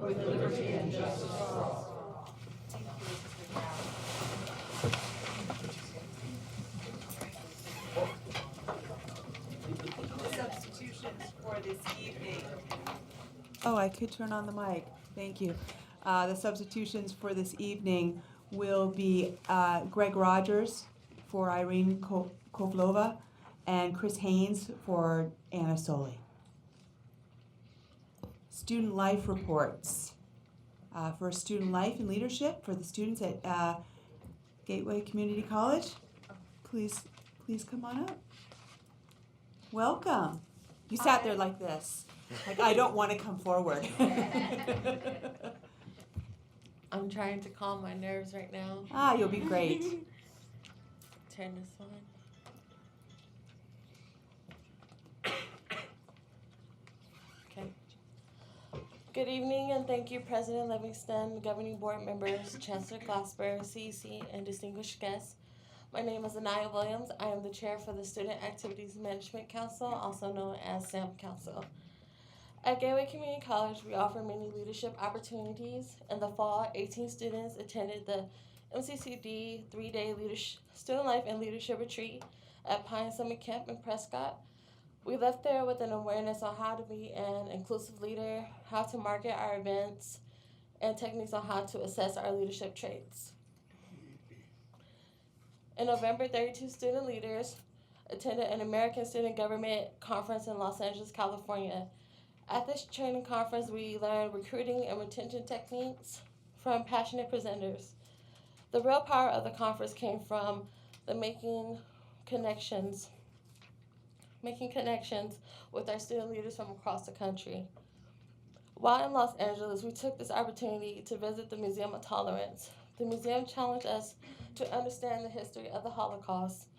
with liberty and justice for all. Substitutions for this evening. Oh, I could turn on the mic. Thank you. The substitutions for this evening will be Greg Rogers for Irene Kovlova and Chris Haynes for Anna Soli. Student life reports. For student life and leadership for the students at Gateway Community College. Please come on up. Welcome. You sat there like this. Like, I don't want to come forward. I'm trying to calm my nerves right now. You'll be great. Turn this on. Okay. Good evening, and thank you, President Livingston, governing board members, Chancellor Glasper, CEC, and distinguished guests. My name is Anaya Williams. I am the chair for the Student Activities Management Council, also known as SAM Council. At Gateway Community College, we offer many leadership opportunities. In the fall, 18 students attended the MCCD 3-day student life and leadership retreat at Pine Summit Camp in Prescott. We left there with an awareness on how to be an inclusive leader, how to market our events, and techniques on how to assess our leadership traits. In November, 32 student leaders attended an American Student Government Conference in Los Angeles, California. At this training conference, we learned recruiting and retention techniques from passionate presenters. The real power of the conference came from the making connections with our student leaders from across the country. While in Los Angeles, we took this opportunity to visit the Museum of Tolerance. The museum challenged us to understand the history of the Holocaust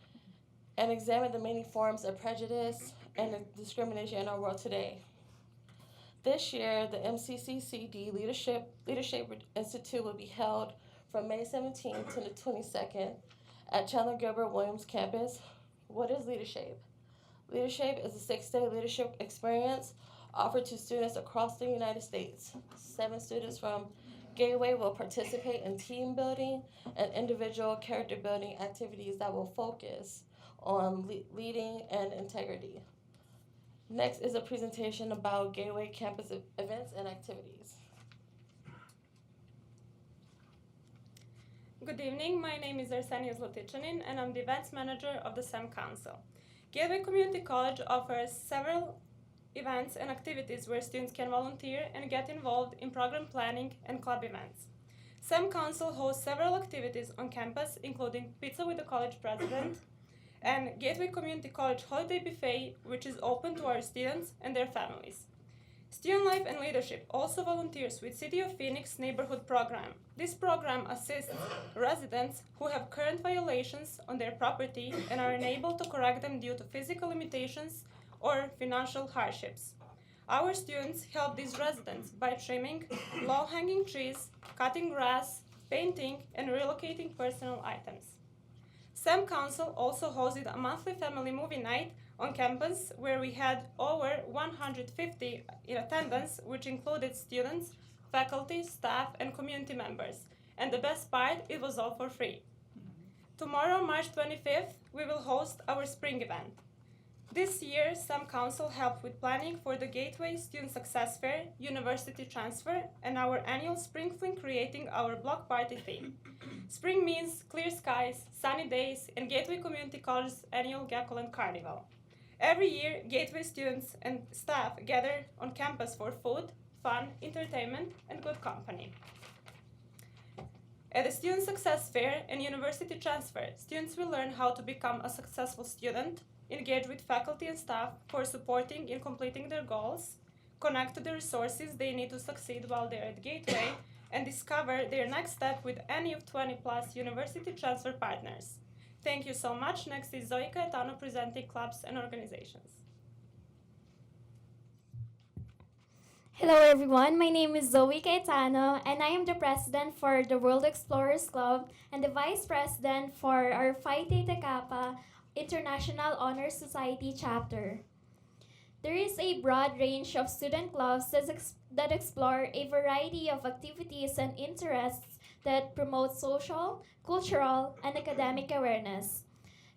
and examine the many forms of prejudice and discrimination in our world today. This year, the MCCCD Leadership Institute will be held from May 17th to the 22nd at Chandler Gilbert Williams campus. What is Leadership? Leadership is a 6-day leadership experience offered to students across the United States. 7 students from Gateway will participate in team building and individual character building activities that will focus on leading and integrity. Next is a presentation about Gateway campus events and activities. Good evening, my name is Arsenia Zlatichanin and I'm the events manager of the SAM Council. Gateway Community College offers several events and activities where students can volunteer and get involved in program planning and club events. SAM Council hosts several activities on campus, including Pizza with the College President and Gateway Community College Holiday Buffet, which is open to our students and their families. Student Life and Leadership also volunteers with City of Phoenix Neighborhood Program. This program assists residents who have current violations on their property and are unable to correct them due to physical limitations or financial hardships. Our students help these residents by trimming low-hanging trees, cutting grass, painting, and relocating personal items. SAM Council also hosted a monthly family movie night on campus where we had over 150 in attendance, which included students, faculty, staff, and community members. And the best part, it was all for free. Tomorrow, March 25th, we will host our spring event. This year, SAM Council helped with planning for the Gateway Student Success Fair, University Transfer, and our annual Spring Fling, creating our block party theme. Spring means clear skies, sunny days, and Gateway Community College's annual Gacoland Carnival. Every year, Gateway students and staff gather on campus for food, fun, entertainment, and good company. At the Student Success Fair and University Transfer, students will learn how to become a successful student, engage with faculty and staff for supporting in completing their goals, connect to the resources they need to succeed while they're at Gateway, and discover their next step with any of 20+ university transfer partners. Thank you so much. Next is Zoe Caetano presenting clubs and organizations. Hello everyone, my name is Zoe Caetano and I am the president for the World Explorers Club and the vice president for our Phi Theta Kappa International Honor Society chapter. There is a broad range of student clubs that explore a variety of activities and interests that promote social, cultural, and academic awareness.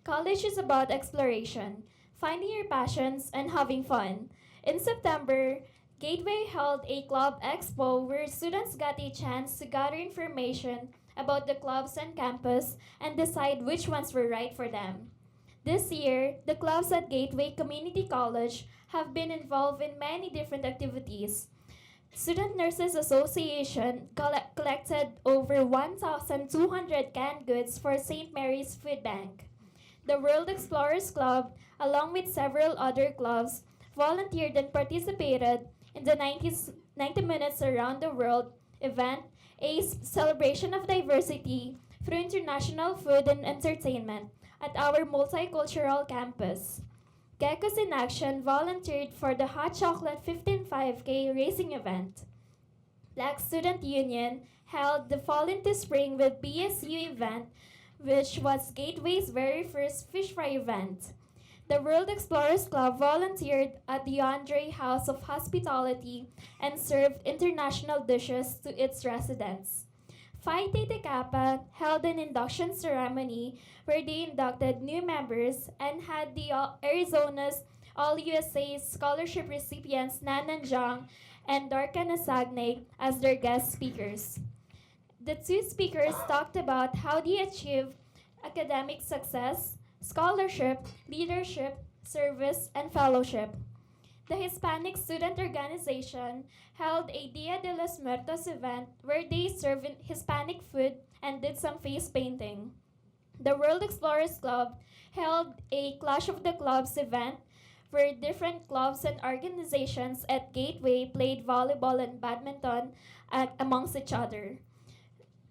College is about exploration, finding your passions, and having fun. In September, Gateway held a club expo where students got a chance to gather information about the clubs on campus and decide which ones were right for them. This year, the clubs at Gateway Community College have been involved in many different activities. Student Nurses Association collected over 1,200 canned goods for St. Mary's Food Bank. The World Explorers Club, along with several other clubs, volunteered and participated in the 90 Minutes Around the World event, a celebration of diversity through international food and entertainment at our multicultural campus. Geckos in Action volunteered for the Hot Chocolate 15.5K racing event. Black Student Union held the Fall into Spring with BSU event, which was Gateway's very first fish fry event. The World Explorers Club volunteered at the Andre House of Hospitality and served international dishes to its residents. Phi Theta Kappa held an induction ceremony where they inducted new members and had the Arizona's All USA scholarship recipients Nanan Zhang and Darka Nasagne as their guest speakers. The two speakers talked about how they achieved academic success, scholarship, leadership, service, and fellowship. The Hispanic Student Organization held a Dia de los Muertos event where they served Hispanic food and did some face painting. The World Explorers Club held a Clash of the Clubs event where different clubs and organizations at Gateway played volleyball and badminton amongst each other.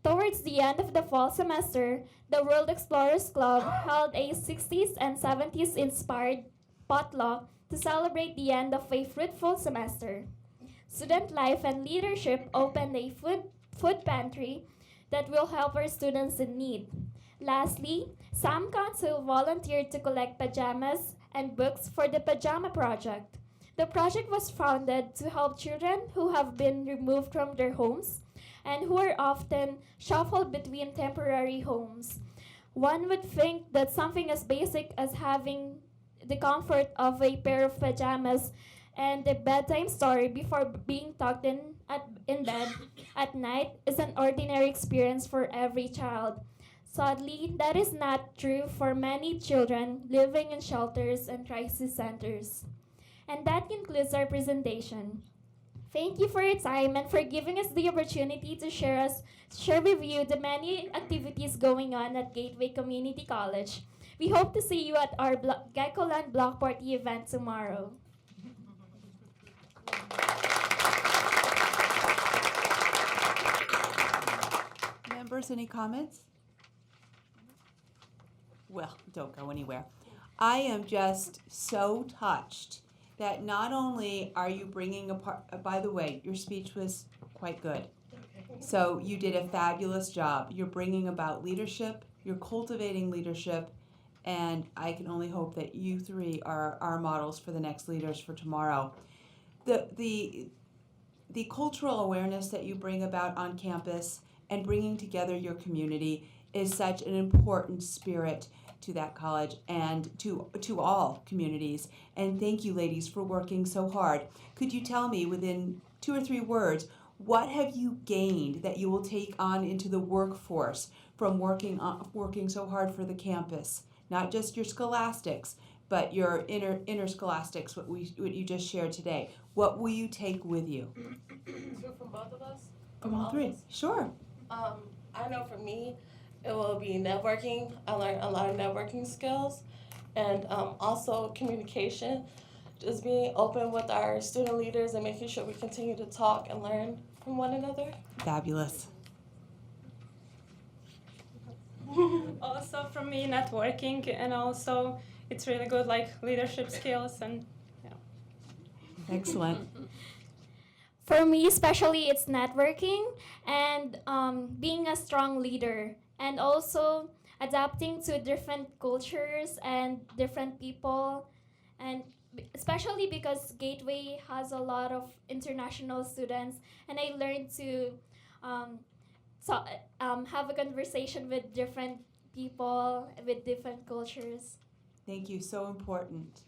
Towards the end of the fall semester, the World Explorers Club held a 60s and 70s inspired potluck to celebrate the end of a fruitful semester. Student Life and Leadership opened a food pantry that will help our students in need. Lastly, Sam Council volunteered to collect pajamas and books for the Pajama Project. The project was founded to help children who have been removed from their homes and who are often shuffled between temporary homes. One would think that something as basic as having the comfort of a pair of pajamas and a bedtime story before being tucked in bed at night is an ordinary experience for every child. Sadly, that is not true for many children living in shelters and crisis centers. And that concludes our presentation. Thank you for your time and for giving us the opportunity to share with you the many activities going on at Gateway Community College. We hope to see you at our Geckoland Block Party event tomorrow. Members, any comments? Well, don't go anywhere. I am just so touched that not only are you bringing by the way, your speech was quite good. So you did a fabulous job. You're bringing about leadership, you're cultivating leadership, and I can only hope that you three are our models for the next leaders for tomorrow. The cultural awareness that you bring about on campus and bringing together your community is such an important spirit to that college and to all communities. And thank you, ladies, for working so hard. Could you tell me within 2 or 3 words, what have you gained that you will take on into the workforce from working so hard for the campus? Not just your scholastics, but your inner scholastics, what you just shared today. What will you take with you? So from both of us? From all three, sure. I know for me, it will be networking. I learned a lot of networking skills and also communication. Just being open with our student leaders and making sure we continue to talk and learn from one another. Fabulous. Also from me, networking, and also it's really good, like leadership skills and Excellent. For me, especially, it's networking and being a strong leader, and also adapting to different cultures and different people, and especially because Gateway has a lot of international students, and I learned to have a conversation with different people with different cultures. Thank you, so important.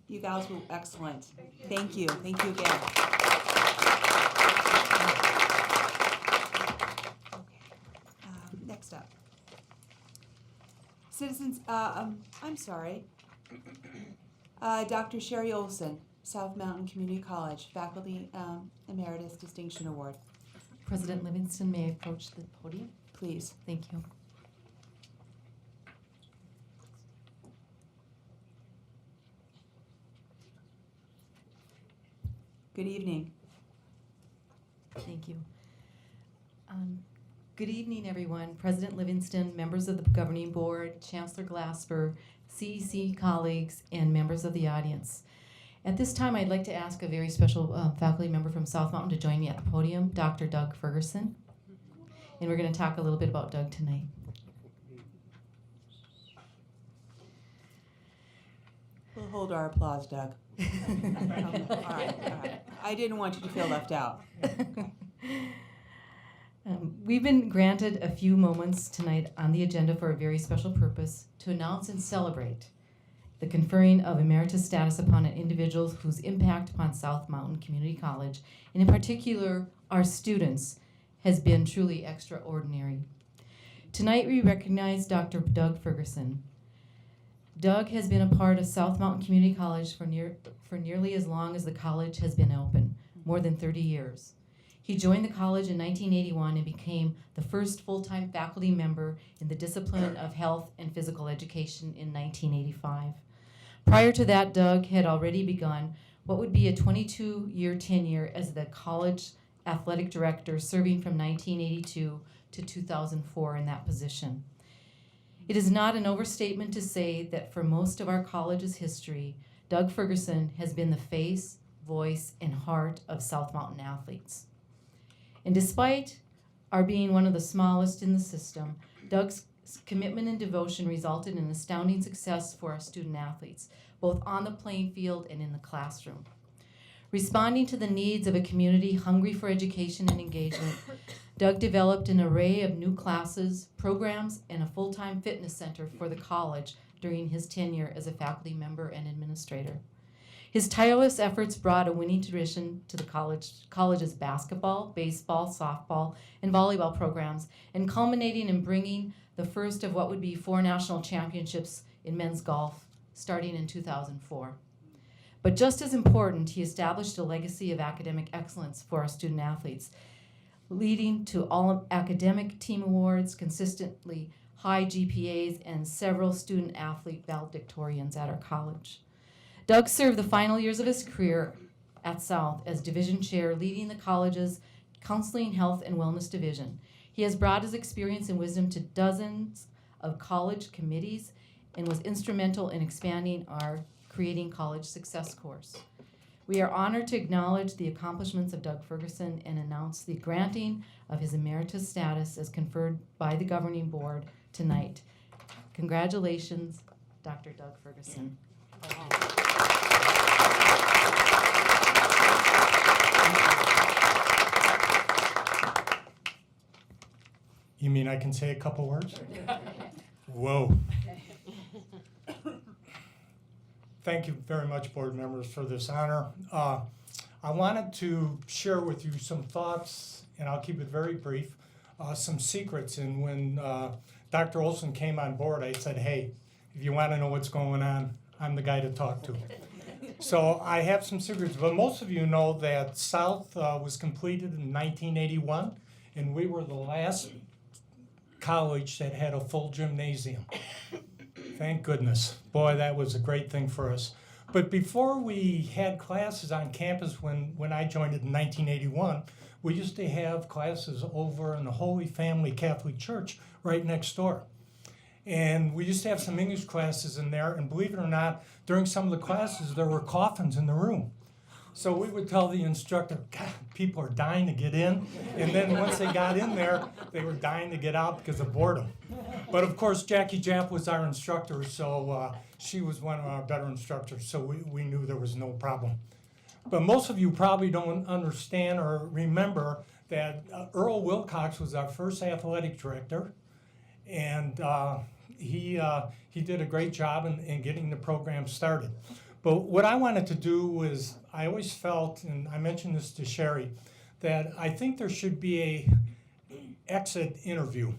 You guys were excellent. Thank you. Thank you again. Okay. Next up. Citizens, I'm sorry. Dr. Sherry Olson, South Mountain Community College, Faculty Emeritus Distinction Award. President Livingston, may I approach the podium? Please. Thank you. Good evening. Thank you. Good evening, everyone. President Livingston, members of the governing board, Chancellor Glasper, CEC colleagues, and members of the audience. At this time, I'd like to ask a very special faculty member from South Mountain to join me at the podium, Dr. Doug Ferguson. And we're going to talk a little bit about Doug tonight. We'll hold our applause, Doug. All right. I didn't want you to feel left out. Okay. We've been granted a few moments tonight on the agenda for a very special purpose to announce and celebrate the conferring of emeritus status upon individuals whose impact upon South Mountain Community College, and in particular our students, has been truly extraordinary. Tonight we recognize Dr. Doug Ferguson. Doug has been a part of South Mountain Community College for nearly as long as the college has been open, more than 30 years. He joined the college in 1981 and became the first full-time faculty member in the discipline of health and physical education in 1985. Prior to that, Doug had already begun what would be a 22-year tenure as the college athletic director, serving from 1982 to 2004 in that position. It is not an overstatement to say that for most of our college's history, Doug Ferguson has been the face, voice, and heart of South Mountain athletes. And despite our being one of the smallest in the system, Doug's commitment and devotion resulted in astounding success for our student athletes, both on the playing field and in the classroom. Responding to the needs of a community hungry for education and engagement, Doug developed an array of new classes, programs, and a full-time fitness center for the college during his tenure as a faculty member and administrator. His tireless efforts brought a winning tradition to the college's basketball, baseball, softball, and volleyball programs, and culminating in bringing the first of what would be 4 national championships in men's golf, starting in 2004. But just as important, he established a legacy of academic excellence for our student athletes, leading to all academic team awards, consistently high GPAs, and several student athlete valedictorians at our college. Doug served the final years of his career at South as division chair, leading the college's counseling, health, and wellness division. He has brought his experience and wisdom to dozens of college committees and was instrumental in expanding our Creating College Success course. We are honored to acknowledge the accomplishments of Doug Ferguson and announce the granting of his emeritus status as conferred by the governing board tonight. Congratulations, Dr. Doug Ferguson. You mean I can say a couple words? Whoa. Thank you very much, board members, for this honor. I wanted to share with you some thoughts, and I'll keep it very brief, some secrets. And when Dr. Olson came on board, I said, hey, if you want to know what's going on, I'm the guy to talk to. So I have some secrets, but most of you know that South was completed in 1981, and we were the last college that had a full gymnasium. Thank goodness. Boy, that was a great thing for us. But before we had classes on campus when I joined it in 1981, we used to have classes over in the Holy Family Catholic Church right next door. And we used to have some English classes in there, and believe it or not, during some of the classes, there were coffins in the room. So we would tell the instructor, God, people are dying to get in. And then once they got in there, they were dying to get out because of boredom. But of course, Jackie Japp was our instructor, so she was one of our better instructors, so we knew there was no problem. But most of you probably don't understand or remember that Earl Wilcox was our first athletic director, and he did a great job in getting the program started. But what I wanted to do was, I always felt, and I mentioned this to Sherry, that I think there should be a exit interview,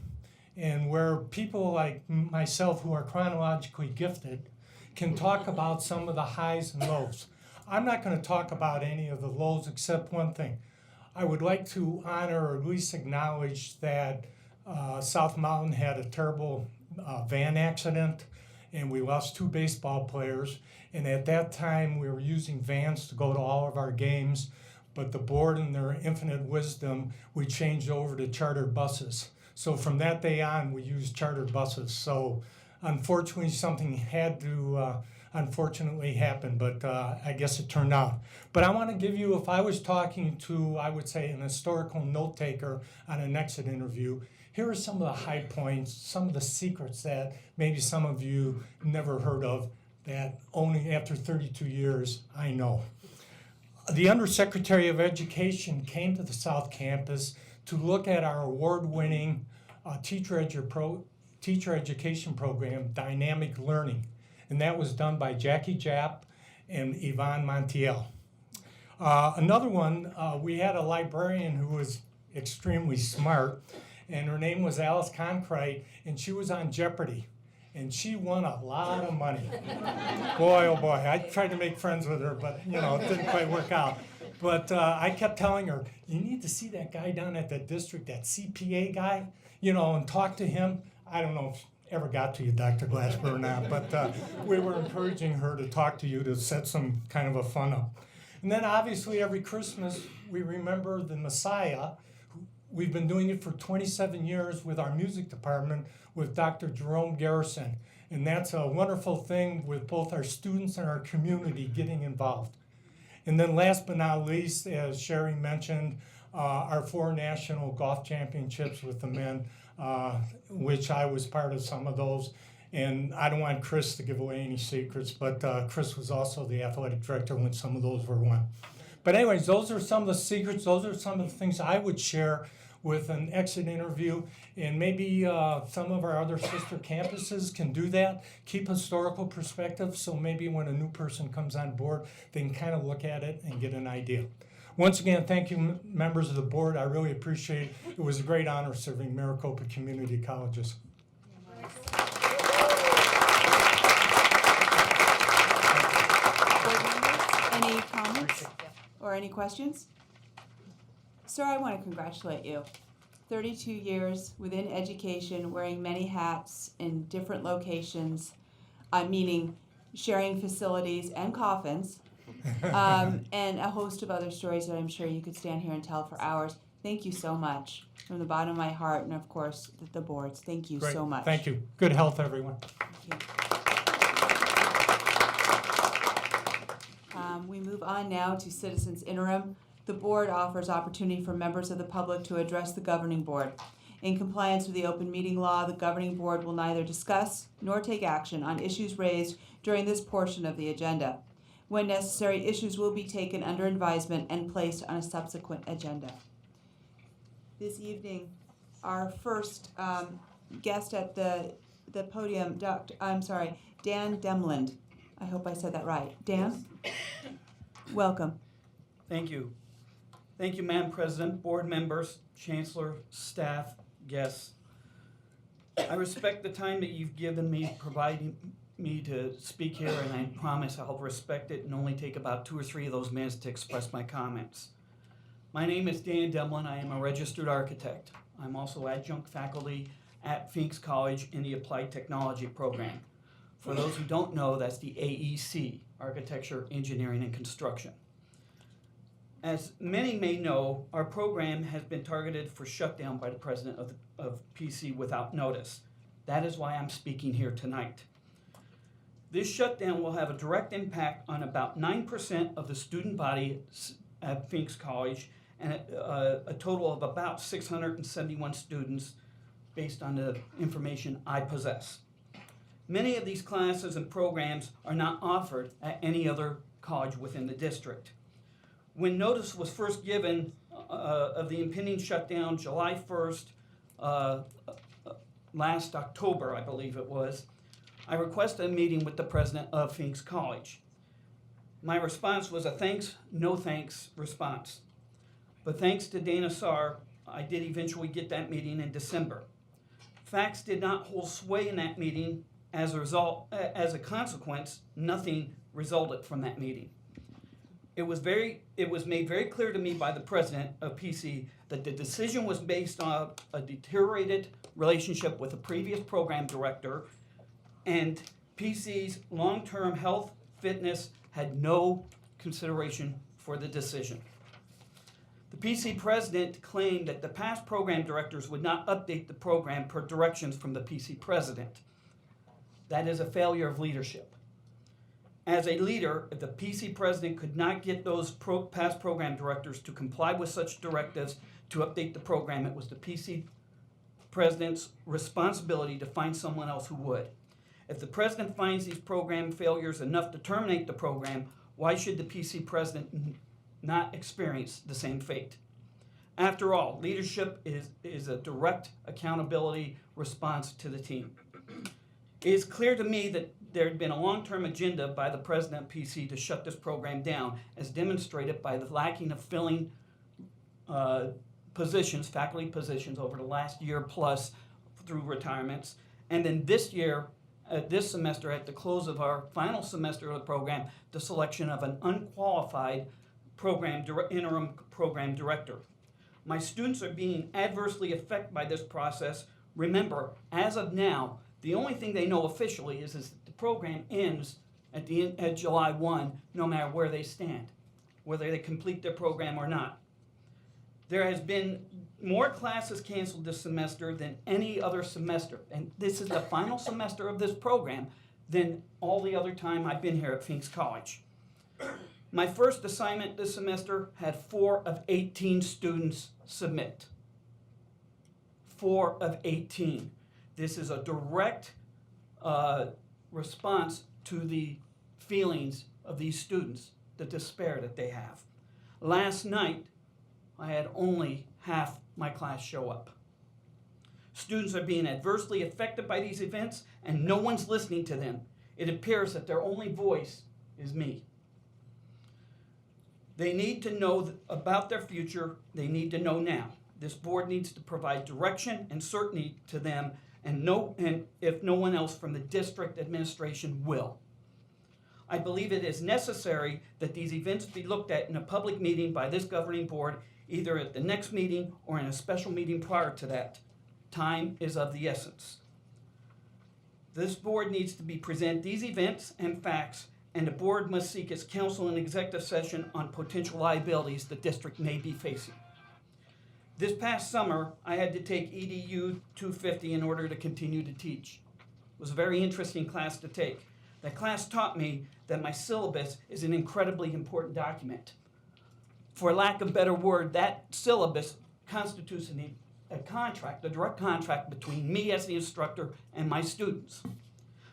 and where people like myself who are chronologically gifted can talk about some of the highs and lows. I'm not going to talk about any of the lows except one thing. I would like to honor or at least acknowledge that South Mountain had a terrible van accident, and we lost 2 baseball players. And at that time, we were using vans to go to all of our games, but the board in their infinite wisdom, we changed over to chartered buses. So from that day on, we used chartered buses. So unfortunately, something had to unfortunately happen, but I guess it turned out. But I want to give you, if I was talking to, I would say, an historical note taker on an exit interview, here are some of the high points, some of the secrets that maybe some of you never heard of, that only after 32 years I know. The Undersecretary of Education came to the South Campus to look at our award-winning teacher education program, Dynamic Learning, and that was done by Jackie Japp and Yvonne Montiel. Another one, we had a librarian who was extremely smart, and her name was Alice Concrite, and she was on Jeopardy. And she won a lot of money. Boy, oh boy, I tried to make friends with her, but it didn't quite work out. But I kept telling her, you need to see that guy down at that district, that CPA guy, and talk to him. I don't know if it ever got to you, Dr. Glasper, or not, but we were encouraging her to talk to you to set some kind of a fun up. And then obviously every Christmas we remember the Messiah. We've been doing it for 27 years with our music department with Dr. Jerome Garrison. And that's a wonderful thing with both our students and our community getting involved. And then last but not least, as Sherry mentioned, our 4 national golf championships with the men, which I was part of some of those. And I don't want Chris to give away any secrets, but Chris was also the athletic director when some of those were won. But anyways, those are some of the secrets. Those are some of the things I would share with an exit interview, and maybe some of our other sister campuses can do that, keep historical perspective, so maybe when a new person comes on board, they can kind of look at it and get an idea. Once again, thank you, members of the board. I really appreciate it. It was a great honor serving Maricopa Community Colleges. Any comments or any questions? Sir, I want to congratulate you. 32 years within education, wearing many hats in different locations, meaning sharing facilities and coffins, and a host of other stories that I'm sure you could stand here and tell for hours. Thank you so much from the bottom of my heart, and of course the boards. Thank you Great. so much. Thank you. Good health, everyone. Thank you. We move on now to citizens interim. The board offers opportunity for members of the public to address the governing board. In compliance with the open meeting law, the governing board will neither discuss nor take action on issues raised during this portion of the agenda. When necessary, issues will be taken under advisement and placed on a subsequent agenda. This evening, our first guest at the podium, Dan Demland. I hope I said that right. Dan? Welcome. Thank you. Thank you, Madam President, board members, chancellor, staff, guests. I respect the time that you've given me, providing me to speak here, and I promise I'll respect it and only take about 2 or 3 of those minutes to express my comments. My name is Dan Demlin. I am a registered architect. I'm also adjunct faculty at Phoenix College in the Applied Technology program. For those who don't know, that's the AEC, Architecture, Engineering, and Construction. As many may know, our program has been targeted for shutdown by the president of PC without notice. That is why I'm speaking here tonight. This shutdown will have a direct impact on about 9% of the student body at Phoenix College and a total of about 671 students based on the information I possess. Many of these classes and programs are not offered at any other college within the district. When notice was first given of the impending shutdown July 1st, last October, I believe it was, I requested a meeting with the president of Phoenix College. My response was a thanks, no thanks response. But thanks to Dana Sarr, I did eventually get that meeting in December. Facts did not hold sway in that meeting. As a consequence, nothing resulted from that meeting. It was made very clear to me by the president of PC that the decision was based on a deteriorated relationship with a previous program director, and PC's long-term health, fitness had no consideration for the decision. The PC president claimed that the past program directors would not update the program per directions from the PC president. That is a failure of leadership. As a leader, if the PC president could not get those past program directors to comply with such directives to update the program, it was the PC president's responsibility to find someone else who would. If the president finds these program failures enough to terminate the program, why should the PC president not experience the same fate? After all, leadership is a direct accountability response to the team. It is clear to me that there had been a long-term agenda by the president of PC to shut this program down, as demonstrated by the lacking of filling faculty positions over the last year plus through retirements. And then this year, this semester, at the close of our final semester of the program, the selection of an unqualified interim program director. My students are being adversely affected by this process. Remember, as of now, the only thing they know officially is that the program ends at July 1, no matter where they stand, whether they complete their program or not. There has been more classes canceled this semester than any other semester, and this is the final semester of this program than all the other time I've been here at Phoenix College. My first assignment this semester had 4 of 18 students submit. 4 of 18. This is a direct response to the feelings of these students, the despair that they have. Last night, I had only half my class show up. Students are being adversely affected by these events, and no one's listening to them. It appears that their only voice is me. They need to know about their future. They need to know now. This board needs to provide direction and certainty to them, and if no one else from the district administration will. I believe it is necessary that these events be looked at in a public meeting by this governing board, either at the next meeting or in a special meeting prior to that. Time is of the essence. This board needs to present these events and facts, and the board must seek its counsel in executive session on potential liabilities the district may be facing. This past summer, I had to take EDU 250 in order to continue to teach. It was a very interesting class to take. That class taught me that my syllabus is an incredibly important document. For lack of a better word, that syllabus constitutes a contract, a direct contract between me as the instructor and my students.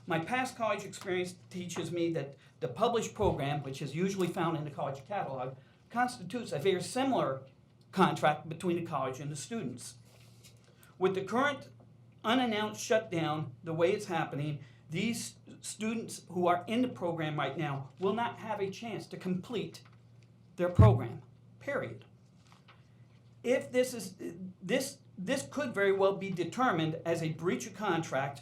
My past college experience teaches me that the published program, which is usually found in the college catalog, constitutes a very similar contract between the college and the students. With the current unannounced shutdown, the way it's happening, these students who are in the program right now will not have a chance to complete their program, period. If this could very well be determined as a breach of contract,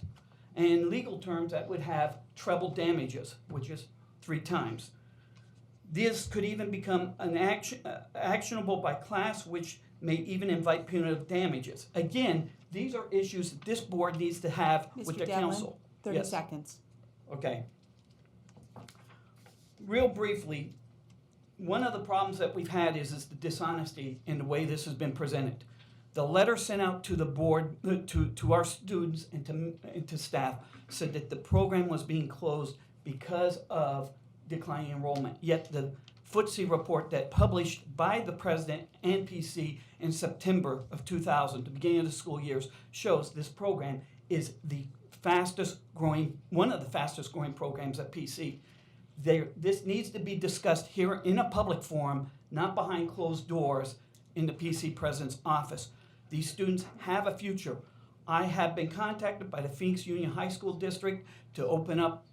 and in legal terms that would have treble damages, which is 3 times. This could even become an actionable by class, which may even invite punitive damages. Again, these are issues that this board needs to have with their counsel. 30 Yes. seconds. Okay. Real briefly, one of the problems that we've had is the dishonesty in the way this has been presented. The letter sent out to the board, to our students and to staff, said that the program was being closed because of declining enrollment. Yet the FTSE report that published by the president and PC in September of 2000, the beginning of the school years, shows this program is the fastest growing, one of the fastest growing programs at PC. This needs to be discussed here in a public forum, not behind closed doors in the PC president's office. These students have a future. I have been contacted by the Phoenix Union High School District to open up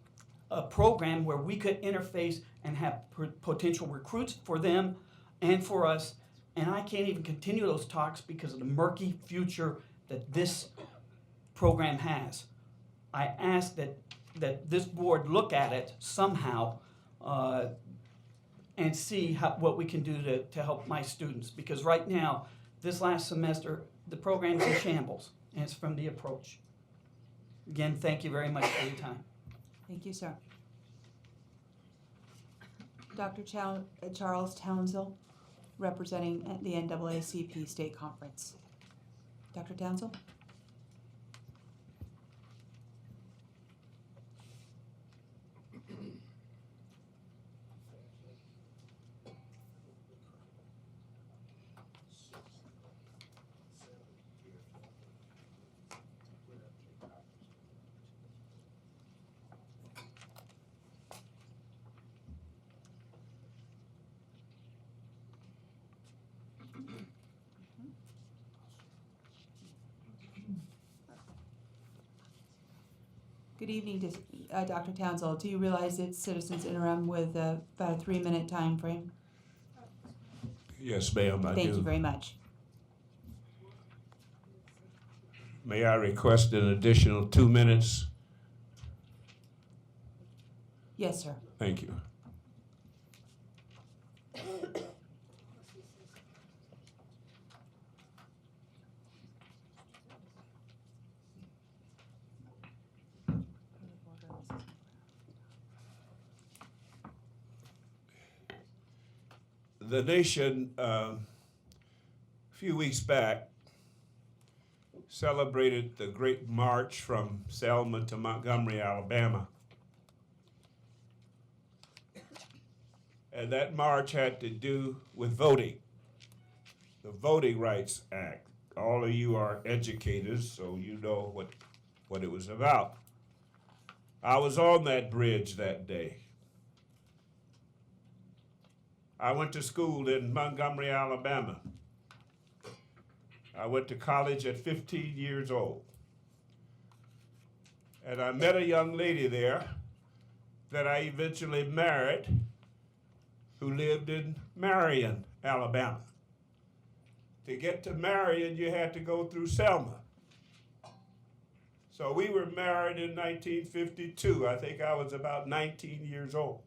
a program where we could interface and have potential recruits for them and for us. And I can't even continue those talks because of the murky future that this program has. I ask that this board look at it somehow and see what we can do to help my students. Because right now, this last semester, the program's in shambles, and it's from the approach. Again, thank you very much for your time. Thank you, sir. Dr. Charles Townsell, representing the NAACP State Conference. Dr. Townsell? Good evening, Dr. Townsell. Do you realize it's citizens interim with about a 3-minute time frame? Yes, ma'am, I do. Thank you very much. May I request an additional 2 minutes? Yes, sir. Thank you. The nation, a few weeks back, celebrated the great march from Selma to Montgomery, Alabama. And that march had to do with voting, the Voting Rights Act. All of you are educators, so you know what it was about. I was on that bridge that day. I went to school in Montgomery, Alabama. I went to college at 15 years old. And I met a young lady there that I eventually married, who lived in Marion, Alabama. To get to Marion, you had to go through Selma. So we were married in 1952. I think I was about 19 years old.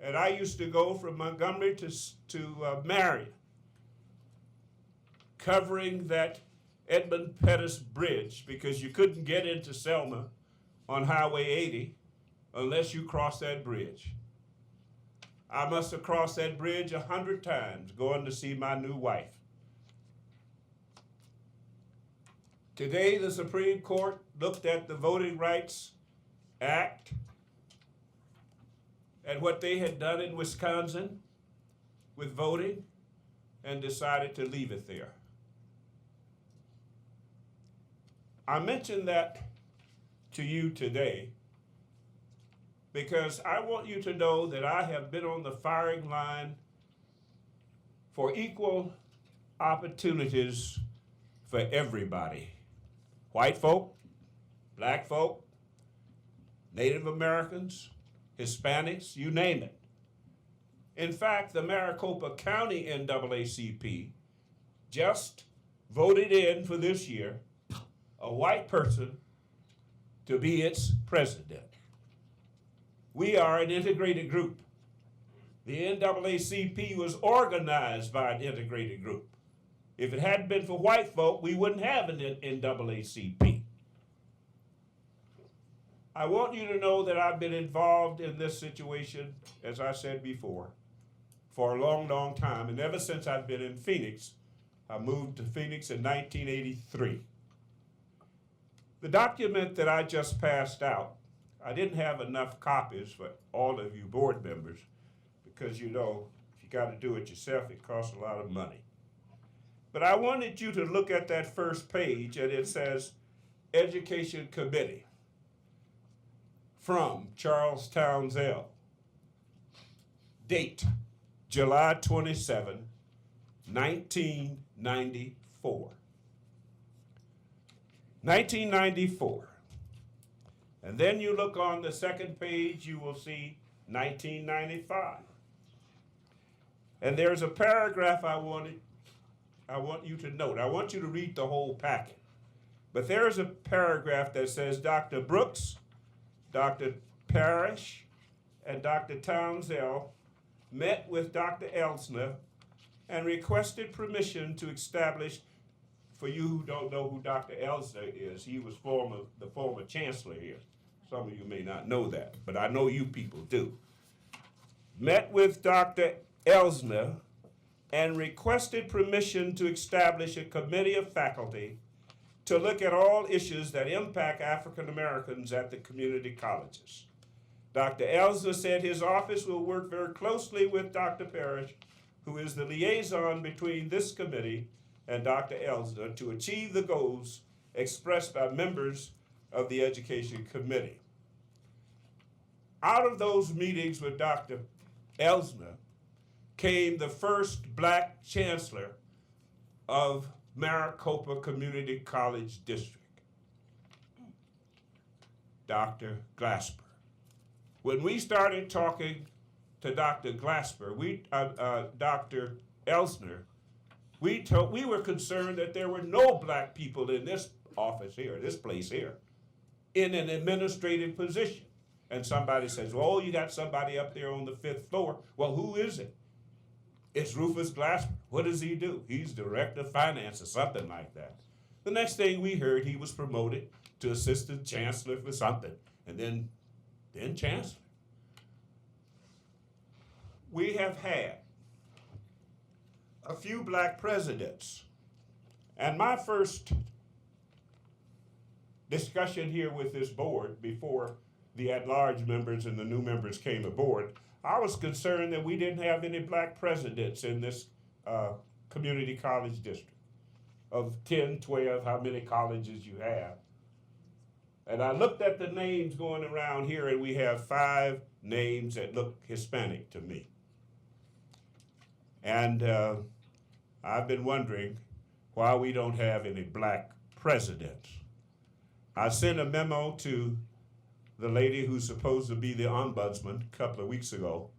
And I used to go from Montgomery to Marion, covering that Edmund Pettus Bridge, because you couldn't get into Selma on Highway 80 unless you crossed that bridge. I must have crossed that bridge 100 times going to see my new wife. Today, the Supreme Court looked at the Voting Rights Act and what they had done in Wisconsin with voting and decided to leave it there. I mention that to you today because I want you to know that I have been on the firing line for equal opportunities for everybody. White folk, black folk, Native Americans, Hispanics, you name it. In fact, the Maricopa County NAACP just voted in for this year a white person to be its president. We are an integrated group. The NAACP was organized by an integrated group. If it hadn't been for white folk, we wouldn't have an NAACP. I want you to know that I've been involved in this situation, as I said before, for a long, long time. And ever since I've been in Phoenix, I moved to Phoenix in 1983. The document that I just passed out, I didn't have enough copies for all of you board members because, you know, if you got to do it yourself, it costs a lot of money. But I wanted you to look at that first page, and it says Education Committee from Charles Townsend. Date, July 27, 1994. 1994. And then you look on the second page, you will see 1995. And there's a paragraph I want you to note. I want you to read the whole packet. But there's a paragraph that says Dr. Brooks, Dr. Parrish, and Dr. Townsend met with Dr. Elsner and requested permission to establish, for you who don't know who Dr. Elsner is, he was the former chancellor here. Some of you may not know that, but I know you people do. Met with Dr. Elsner and requested permission to establish a committee of faculty to look at all issues that impact African Americans at the community colleges. Dr. Elsner said his office will work very closely with Dr. Parrish, who is the liaison between this committee and Dr. Elsner, to achieve the goals expressed by members of the Education Committee. Out of those meetings with Dr. Elsner came the first black chancellor of Maricopa Community College District, Dr. Glasper. When we started talking to Dr. Glasper, Dr. Elsner, we were concerned that there were no black people in this office here, this place here, in an administrative position. And somebody says, well, you got somebody up there on the 5th floor. Well, who is it? It's Rufus Glasper. What does he do? He's director of finance or something like that. The next thing we heard, he was promoted to assistant chancellor for something, and then chancellor. We have had a few black presidents. And my first discussion here with this board before the at-large members and the new members came aboard, I was concerned that we didn't have any black presidents in this community college district. Of 10, 12, how many colleges you have. And I looked at the names going around here, and we have 5 names that look Hispanic to me. And I've been wondering why we don't have any black presidents. I sent a memo to the lady who's supposed to be the ombudsman a couple of weeks ago,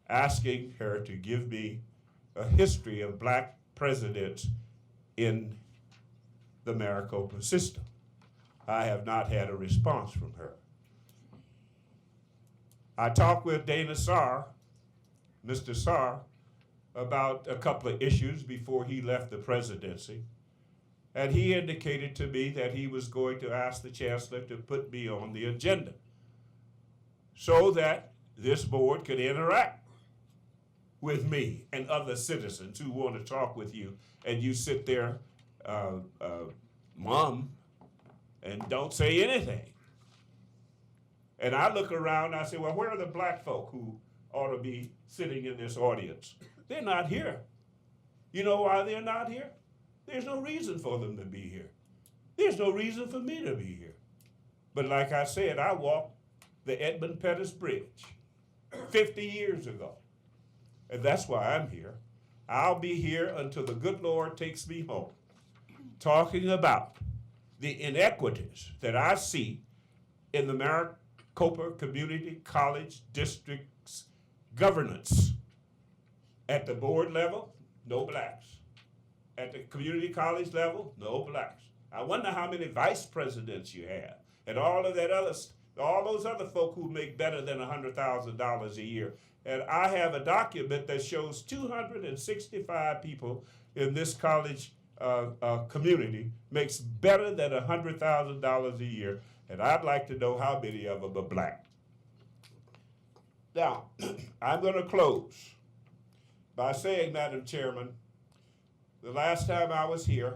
asking her to give me a history of black presidents in the Maricopa system. I have not had a response from her. I talked with Dana Sarr, Mr. Sarr, about a couple of issues before he left the presidency. And he indicated to me that he was going to ask the chancellor to put me on the agenda so that this board could interact with me and other citizens who want to talk with you, and you sit there, mum, and don't say anything. And I look around, I say, well, where are the black folk who ought to be sitting in this audience? They're not here. You know why they're not here? There's no reason for them to be here. There's no reason for me to be here. But like I said, I walked the Edmund Pettus Bridge 50 years ago. And that's why I'm here. I'll be here until the good Lord takes me home, talking about the inequities that I see in the Maricopa Community College District's governance. At the board level, no blacks. At the community college level, no blacks. I wonder how many vice presidents you have, and all of that all those other folk who make better than $100,000 a year. And I have a document that shows 265 people in this college community makes better than $100,000 a year, and I'd like to know how many of them are black. Now, I'm going to close by saying, Madam Chairman, the last time I was here,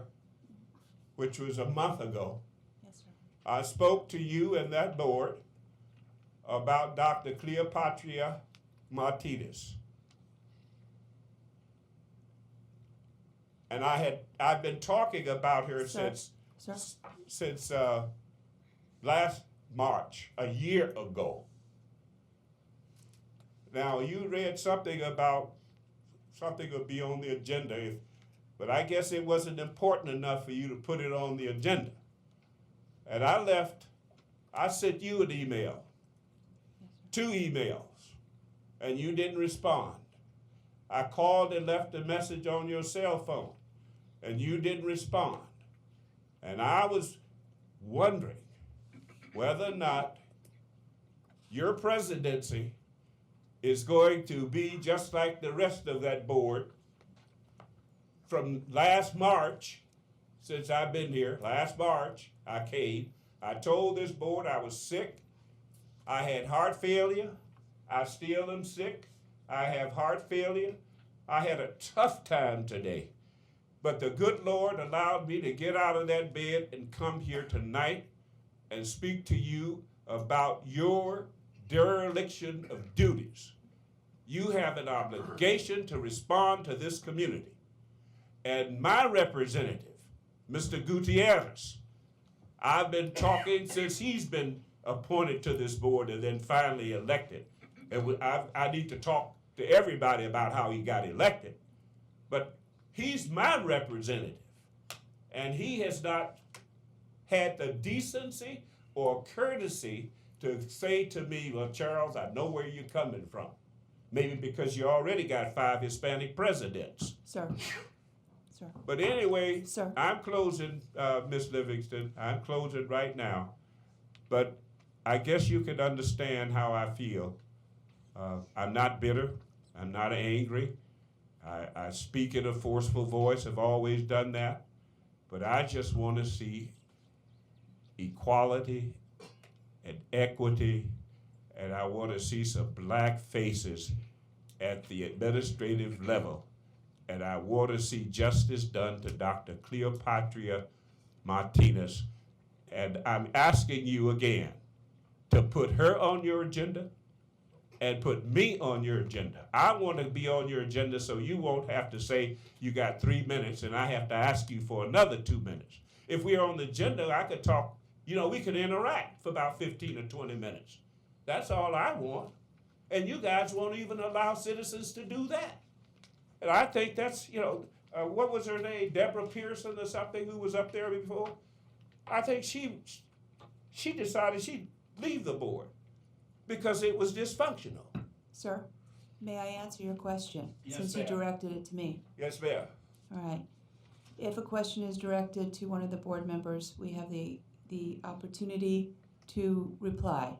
which was a month ago, Yes, sir. I spoke to you and that board about Dr. Cleopatra Martinez. And I've been talking about her Sir. since last March, a year ago. Now, you read something about something would be on the agenda, but I guess it wasn't important enough for you to put it on the agenda. And I sent you an email, 2 emails, and you didn't respond. I called and left a message on your cell phone, and you didn't respond. And I was wondering whether or not your presidency is going to be just like the rest of that board. From last March, since I've been here, last March, I came. I told this board I was sick. I had heart failure. I still am sick. I have heart failure. I had a tough time today. But the good Lord allowed me to get out of that bed and come here tonight and speak to you about your dereliction of duties. You have an obligation to respond to this community. And my representative, Mr. Gutierrez, I've been talking since he's been appointed to this board and then finally elected. And I need to talk to everybody about how he got elected. But he's my representative. And he has not had the decency or courtesy to say to me, well, Charles, I know where you're coming from. Maybe because you already got 5 Hispanic presidents. Sir. Sir. But anyway, Sir. I'm closing, Ms. Livingston. I'm closing right now. But I guess you can understand how I feel. I'm not bitter. I'm not angry. I speak in a forceful voice. I've always done that. But I just want to see equality and equity, and I want to see some black faces at the administrative level. And I want to see justice done to Dr. Cleopatra Martinez. And I'm asking you again to put her on your agenda and put me on your agenda. I want to be on your agenda so you won't have to say you got 3 minutes and I have to ask you for another 2 minutes. If we're on the agenda, I could talk, we could interact for about 15 or 20 minutes. That's all I want. And you guys won't even allow citizens to do that. And I think that's, what was her name? Deborah Pearson or something who was up there before? I think she decided she'd leave the board because it was dysfunctional. Sir, may I answer your question? Yes, Since you ma'am. directed it to me. Yes, ma'am. All right. If a question is directed to one of the board members, we have the opportunity to reply.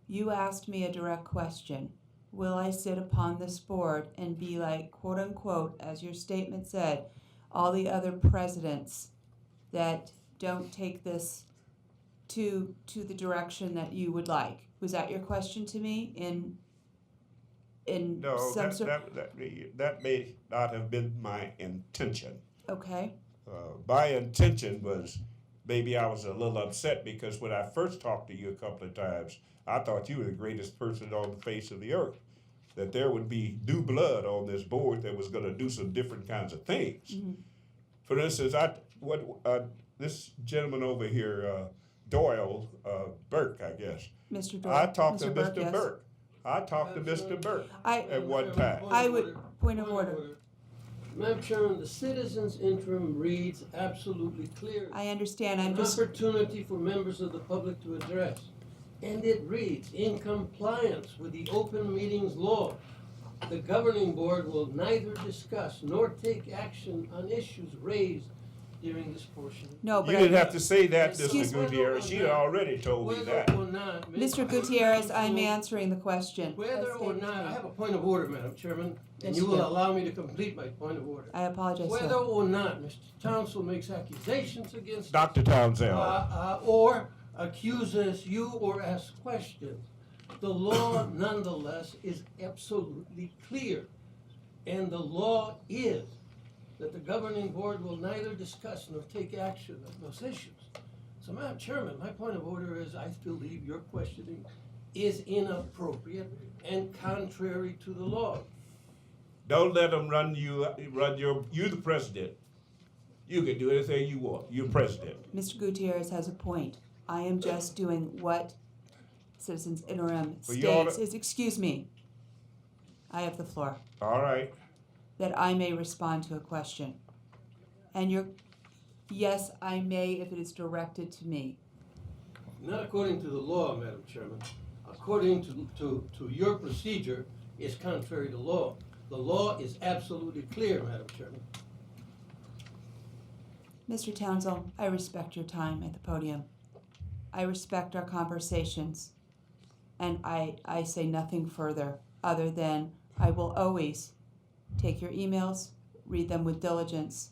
You asked me a direct question. Will I sit upon this board and be like, quote unquote, as your statement said, all the other presidents that don't take this to the direction that you would like? Was that your question to me in No, some sort? that may not have been my intention. Okay. My intention was maybe I was a little upset because when I first talked to you a couple of times, I thought you were the greatest person on the face of the earth. That there would be new blood on this board that was going to do some different kinds of things. Mm-hmm. For instance, this gentleman over here, Doyle Burke, I guess. Mr. Doyle. I talked to Burke, Mr. yes. Burke. I talked to Mr. Burke I at one time. I would point of order. Madam Chairman, the citizens interim reads absolutely clear. I understand. I'm An just opportunity for members of the public to address. And it reads, in compliance with the open meetings law, the governing board will neither discuss nor take action on issues raised during this portion. no, You but didn't have to say that, Excuse Mr. me. Gutierrez. She already told me Whether that. or not, Mr. Gutierrez, I'm Counsel, answering the question. Whether or not, I have a point of order, Madam Chairman, Yes, and you you will do. allow me to complete my point of order. I apologize, Whether sir. or not Mr. Townsend makes accusations against Dr. Townsend. or accuses you or asks questions, the law nonetheless is absolutely clear. And the law is that the governing board will neither discuss nor take action on those issues. So, Madam Chairman, my point of order is I believe your questioning is inappropriate and contrary to the law. Don't let them you're the president. You can do anything you want. You're president. Mr. Gutierrez has a point. I am just doing what Citizens Interim Well, you oughta- states is, excuse me, I have the floor, All right. that I may respond to a question. And yes, I may if it is directed to me. Not according to the law, Madam Chairman. According to your procedure, is contrary to law. The law is absolutely clear, Madam Chairman. Mr. Townsell, I respect your time at the podium. I respect our conversations. And I say nothing further other than I will always take your emails, read them with diligence,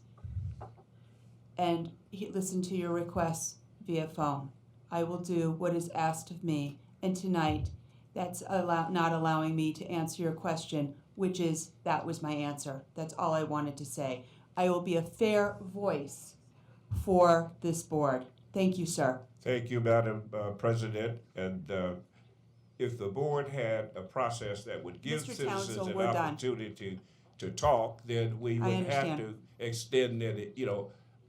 and listen to your requests via phone. I will do what is asked of me. And tonight, that's not allowing me to answer your question, which is, that was my answer. That's all I wanted to say. I will be a fair voice for this board. Thank you, sir. Thank you, Madam President. And if the board had a process that would give Mr. citizens Townsell, an we're done. opportunity to talk, then we I would have understand. to extend it.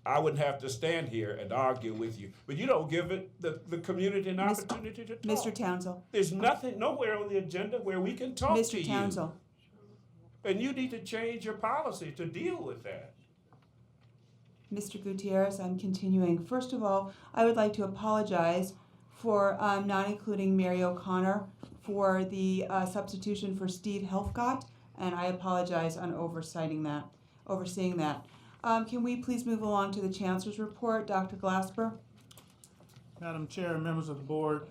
I wouldn't have to stand here and argue with you. But you don't give the community an opportunity to talk. Mr. Townsell. There's nowhere on the agenda where we can talk to Mr. you. Townsell. And you need to change your policy to deal with that. Mr. Gutierrez, I'm continuing. First of all, I would like to apologize for not including Mary O'Connor for the substitution for Steve Helfgott, and I apologize on overseeing that. Can we please move along to the Chancellor's report? Dr. Glasper? Madam Chair, members of the board,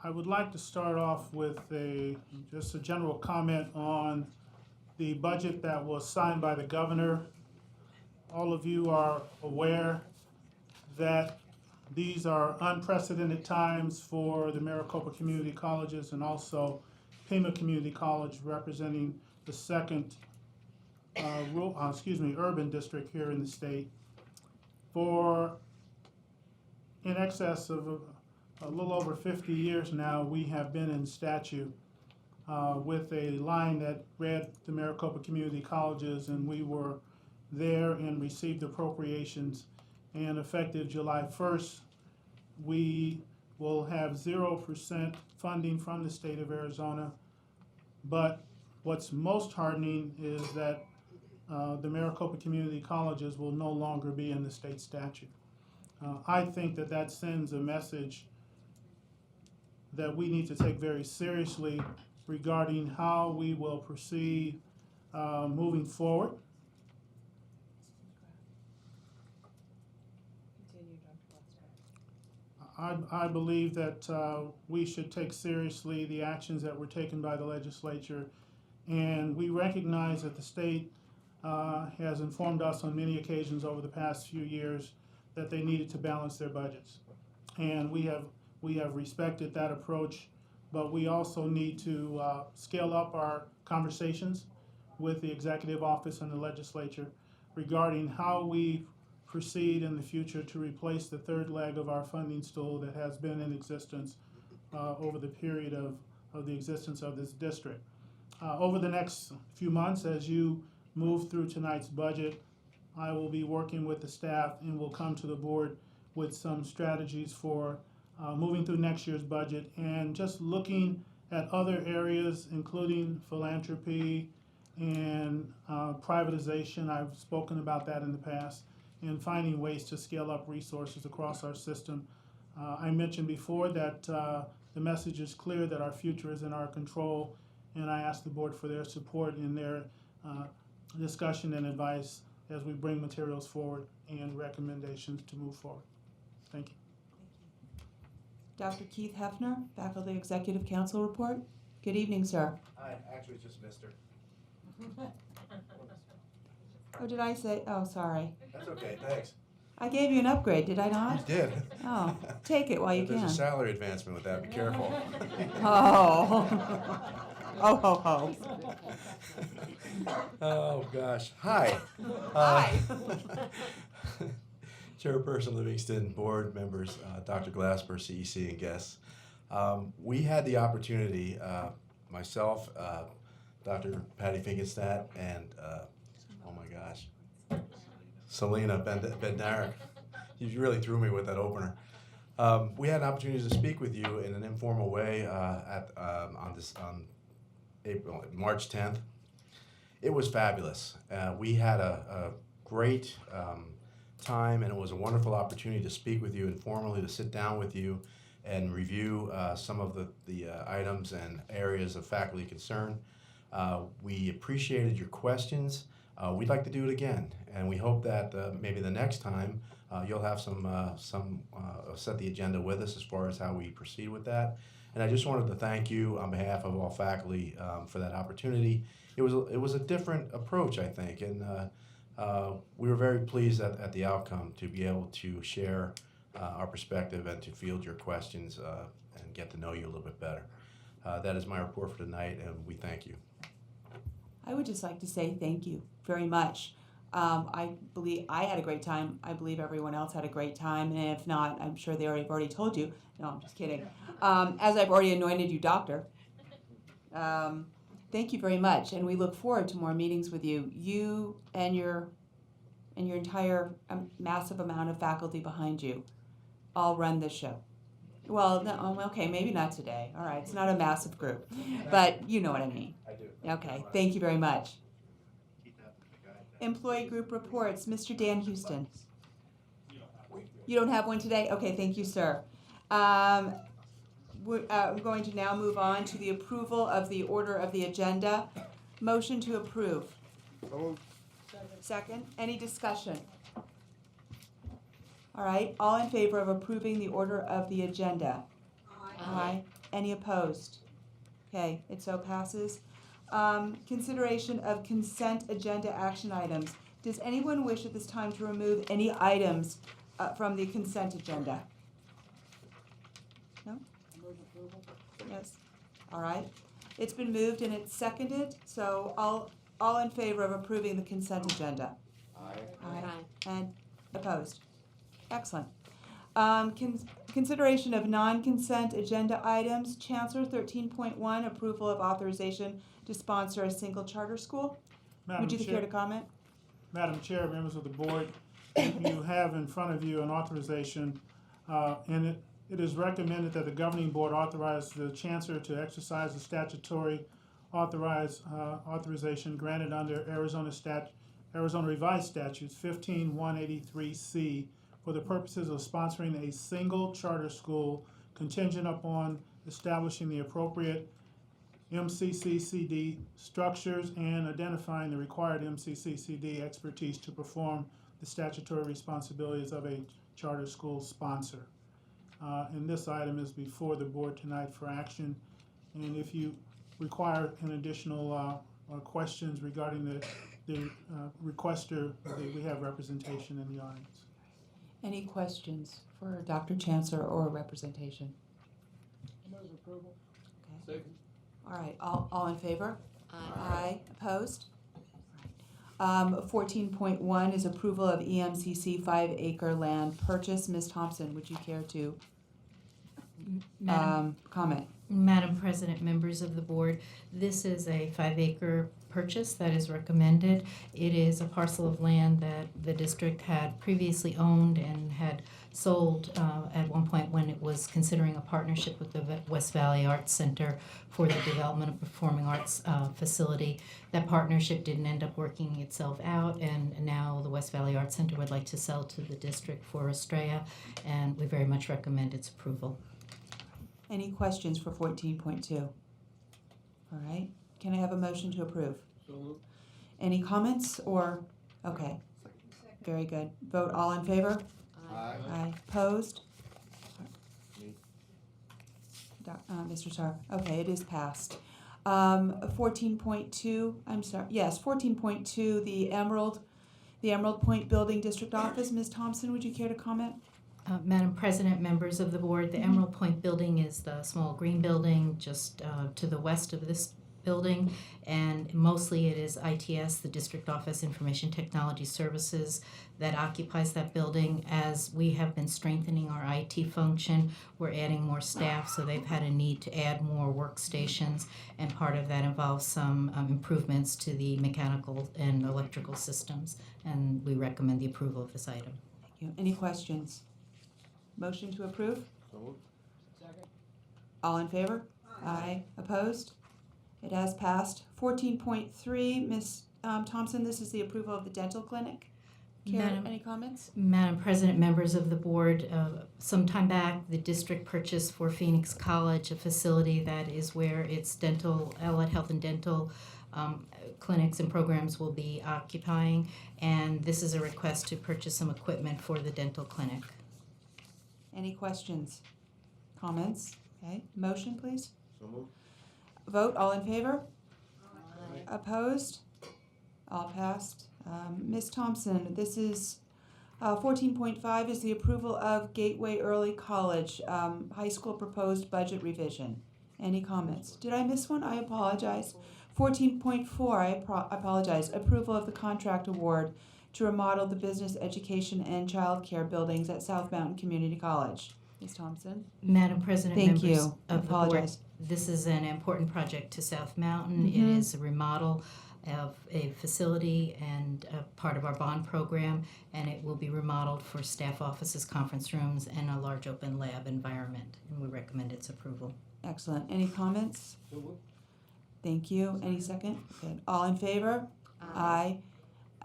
I would like to start off with just a general comment on the budget that was signed by the governor. All of you are aware that these are unprecedented times for the Maricopa Community Colleges and also Pima Community College, representing the second urban district here in the state. For in excess of a little over 50 years now, we have been in statute with a line that read the Maricopa Community Colleges, and we were there and received appropriations. And effective July 1st, we will have 0% funding from the state of Arizona. But what's most heartening is that the Maricopa Community Colleges will no longer be in the state statute. I think that sends a message that we need to take very seriously regarding how we will proceed moving forward. I believe that we should take seriously the actions that were taken by the legislature, and we recognize that the state has informed us on many occasions over the past few years that they needed to balance their budgets. And we have respected that approach, but we also need to scale up our conversations with the executive office and the legislature regarding how we proceed in the future to replace the third leg of our funding stool that has been in existence over the period of the existence of this district. Over the next few months, as you move through tonight's budget, I will be working with the staff and will come to the board with some strategies for moving through next year's budget and just looking at other areas, including philanthropy and privatization. I've spoken about that in the past, and finding ways to scale up resources across our system. I mentioned before that the message is clear that our future is in our control, and I ask the board for their support in their discussion and advice as we bring materials forward and recommendations to move forward. Thank you. Dr. Keith Hefner, Faculty Executive Council report. Good evening, sir. Hi, actually it's just Mr. Oh, did I say? Oh, sorry. That's okay, thanks. I gave you an upgrade, did I You not? did. Oh, take it while you There's can. a salary advancement with that, be careful. Oh. Oh, ho, ho. Oh, gosh. Hi. Hi. Chairperson Livingston, board members, Dr. Glasper, CEC, and guests. We had the opportunity, myself, Dr. Patty Finkenstadt, and oh my gosh, Selena Bednarik. You really threw me with that opener. We had an opportunity to speak with you in an informal way on March 10th. It was fabulous. We had a great time, and it was a wonderful opportunity to speak with you informally, to sit down with you and review some of the items and areas of faculty concern. We appreciated your questions. We'd like to do it again, and we hope that maybe the next time you'll have some set the agenda with us as far as how we proceed with that. And I just wanted to thank you on behalf of all faculty for that opportunity. It was a different approach, I think, and we were very pleased at the outcome, to be able to share our perspective and to field your questions and get to know you a little bit better. That is my report for tonight, and we thank you. I would just like to say thank you very much. I believe I had a great time. I believe everyone else had a great time, and if not, I'm sure they've already told you. No, I'm just kidding. As I've already anointed you doctor. Thank you very much, and we look forward to more meetings with you. You and your entire massive amount of faculty behind you all run this show. Well, no, okay, maybe not today. All right, it's not a massive group, but you know what I mean. I do. Okay, thank you very much. Employee group reports, Mr. Dan Houston. You don't have one today? Okay, thank you, sir. We're going to now move on to the approval of the order of the agenda. Motion to approve. Second. Any discussion? All right, all in favor of approving the order of the agenda? Aye. Any opposed? Okay, it so passes. Consideration of consent agenda action items. Does anyone wish at this time to remove any items from the consent agenda? No? Yes. All right. It's been moved and it's seconded, so all in favor of approving the consent agenda? Aye. And opposed? Excellent. Consideration of non-consent agenda items. Chancellor, 13.1, approval of authorization to sponsor a single charter school. Would you care to comment? Madam Chair, members of the board, you have in front of you an authorization, and it is recommended that the governing board authorize the chancellor to exercise the statutory authorization granted under Arizona Revised Statutes 15-183C for the purposes of sponsoring a single charter school contingent upon establishing the appropriate MCCCD structures and identifying the required MCCCD expertise to perform the statutory responsibilities of a charter school sponsor. And this item is before the board tonight for action. And if you require an additional questions regarding the requester, we have representation in the audience. Any questions for Dr. Chancellor or representation? Move approval. Okay. Second. All right, all in favor? Aye. Opposed? 14.1 is approval of EMCC 5-acre land purchase. Ms. Thompson, would you care to comment? Madam President, members of the board, this is a 5-acre purchase that is recommended. It is a parcel of land that the district had previously owned and had sold at one point when it was considering a partnership with the West Valley Arts Center for the development of performing arts facility. That partnership didn't end up working itself out, and now the West Valley Arts Center would like to sell to the district for Estrella, and we very much recommend its approval. Any questions for 14.2? All right, can I have a motion to approve? So moved. Any comments or, okay, very good. Vote all in favor? Aye. Opposed? Mr. Sarr, okay, it is passed. 14.2, I'm sorry, yes, 14.2, the Emerald Point Building District Office. Ms. Thompson, would you care to comment? Madam President, members of the board, the Emerald Point Building is the small green building just to the west of this building, and mostly it is ITS, the District Office Information Technology Services, that occupies that building. As we have been strengthening our IT function, we're adding more staff, so they've had a need to add more workstations, and part of that involves some improvements to the mechanical and electrical systems, and we recommend the approval of this item. Thank you. Any questions? Motion to approve? All in favor? Aye. Opposed? It has passed. 14.3, Ms. Thompson, this is the approval of the dental clinic. Karen, any comments? Madam President, members of the board, some time back, the district purchased for Phoenix College a facility that is where its dental, allied health and dental clinics and programs will be occupying, and this is a request to purchase some equipment for the dental clinic. Any questions? Comments? Okay, motion, please. So moved. Vote, all in favor? Opposed? All passed. Ms. Thompson, this is 14.5 is the approval of Gateway Early College high school proposed budget revision. Any comments? Did I miss one? I apologize. 14.4, I apologize. Approval of the contract award to remodel the business, education, and child care buildings at South Mountain Community College. Ms. Thompson? Madam President, Thank members you. of the board, Apologize. this is an important project to South Mountain. It is a remodel of a facility and a part of our bond program, and it will be remodeled for staff offices, conference rooms, and a large open lab environment, and we recommend its approval. Excellent. Any comments? Thank you. Any second? Good. All in favor? Aye.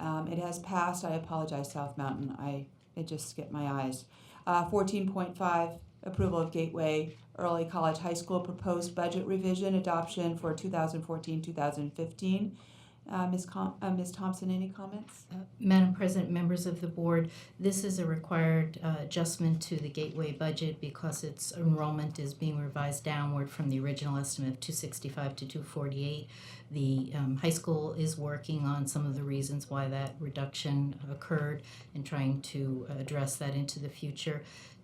It has passed. I apologize, South Mountain. It just skipped my eyes. 14.5, approval of Gateway Early College High School proposed budget revision adoption for 2014-2015. Ms. Thompson, any comments? Madam President, members of the board, this is a required adjustment to the Gateway budget because its enrollment is being revised downward from the original estimate of 265 to 248. The high school is working on some of the reasons why that reduction occurred and trying to address that into the future.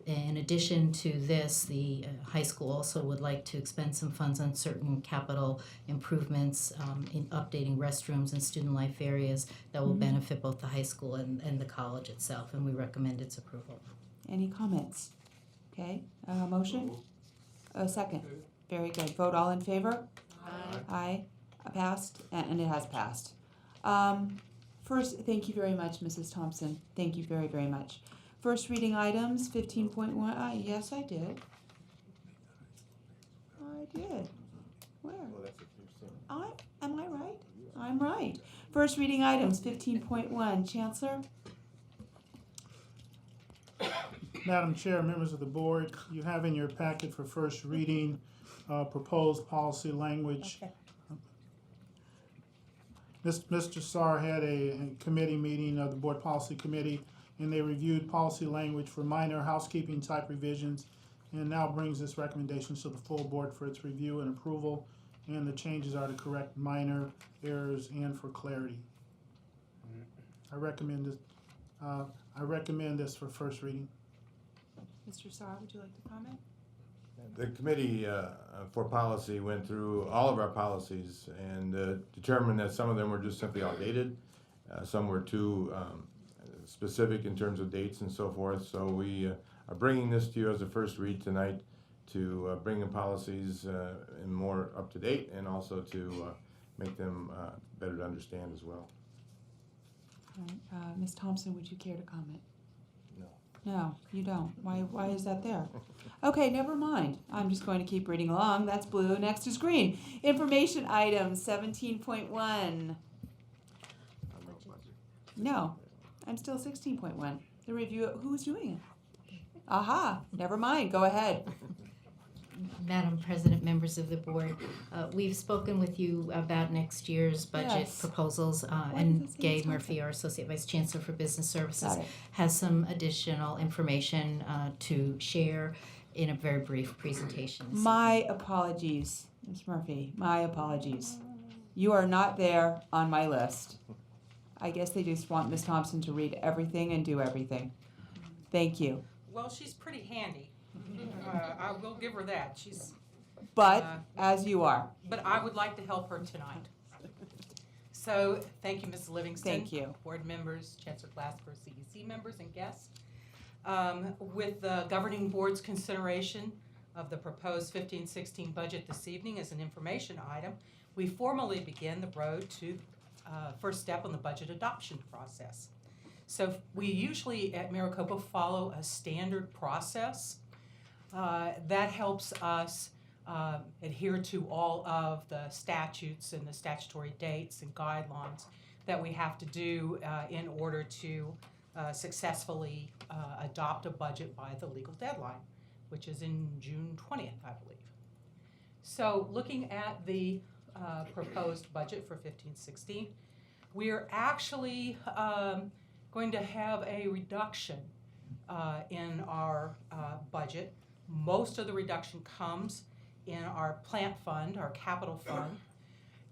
In addition to this, the high school also would like to expend some funds on certain capital improvements in updating restrooms and student life areas that will benefit both the high school and the college itself, and we recommend its approval. Any comments? Okay, motion? A second. Very good. Vote all in favor? Aye. Passed, and it has passed. First, thank you very much, Mrs. Thompson. Thank you very, very much. First reading items, 15.1. Yes, I did. I did. Where? Am I right? I'm right. First reading items, 15.1. Chancellor? Madam Chair, members of the board, you have in your packet for first reading proposed policy language. Okay. Mr. Sarr had a committee meeting of the Board Policy Committee, and they reviewed policy language for minor housekeeping type revisions, and now brings this recommendation to the full board for its review and approval, and the changes are to correct minor errors and for clarity. I recommend this for first reading. Mr. Sarr, would you like to comment? The committee for policy went through all of our policies and determined that some of them were just simply outdated. Some were too specific in terms of dates and so forth. So we are bringing this to you as a first read tonight to bring the policies in more up to date and also to make them better to understand as well. All right. Ms. Thompson, would you care to comment? No. No, you don't. Why is that there? Okay, never mind. I'm just going to keep reading along. That's blue. Next is green. Information items, 17.1. No, I'm still 16.1. The review, who's doing it? Aha, never mind. Go ahead. Madam President, members of the board, we've spoken with you about next year's budget Yes. proposals, Why and does it say Gay it's not Murphy, our Associate Vice Chancellor for Business Services, Got it. has some additional information to share in a very brief presentation. My apologies, Ms. Murphy. My apologies. You are not there on my list. I guess they just want Ms. Thompson to read everything and do everything. Thank you. Well, she's pretty handy. I will give her that. She's But, Uh, as you are. But I would like to help her tonight. So, thank you, Ms. Livingston. Thank you. Board members, Chancellor Glasper, CEC members, and guests. With the governing board's consideration of the proposed 15-16 budget this evening as an information item, we formally begin the road to first step on the budget adoption process. So we usually at Maricopa follow a standard process that helps us adhere to all of the statutes and the statutory dates and guidelines that we have to do in order to successfully adopt a budget by the legal deadline, which is in June 20th, I believe. So looking at the proposed budget for 15-16, we are actually going to have a reduction in our budget. Most of the reduction comes in our plant fund, our capital fund,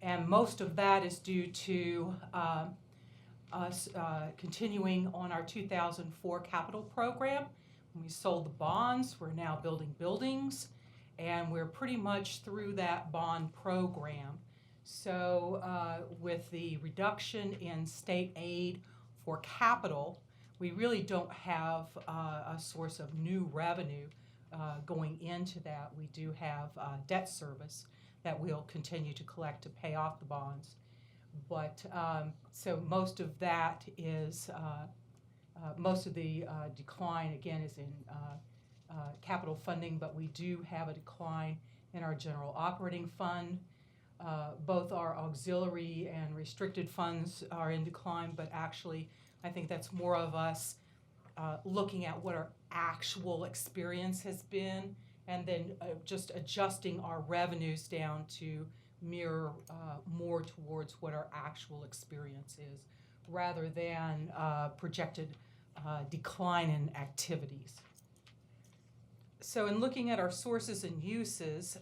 and most of that is due to us continuing on our 2004 capital program. When we sold the bonds, we're now building buildings, and we're pretty much through that bond program. So with the reduction in state aid for capital, we really don't have a source of new revenue going into that. We do have debt service that we'll continue to collect to pay off the bonds. But so most of that is, most of the decline again is in capital funding, but we do have a decline in our general operating fund. Both our auxiliary and restricted funds are in decline, but actually I think that's more of us looking at what our actual experience has been and then just adjusting our revenues down to mirror more towards what our actual experience is rather than projected decline in activities. So in looking at our sources and uses,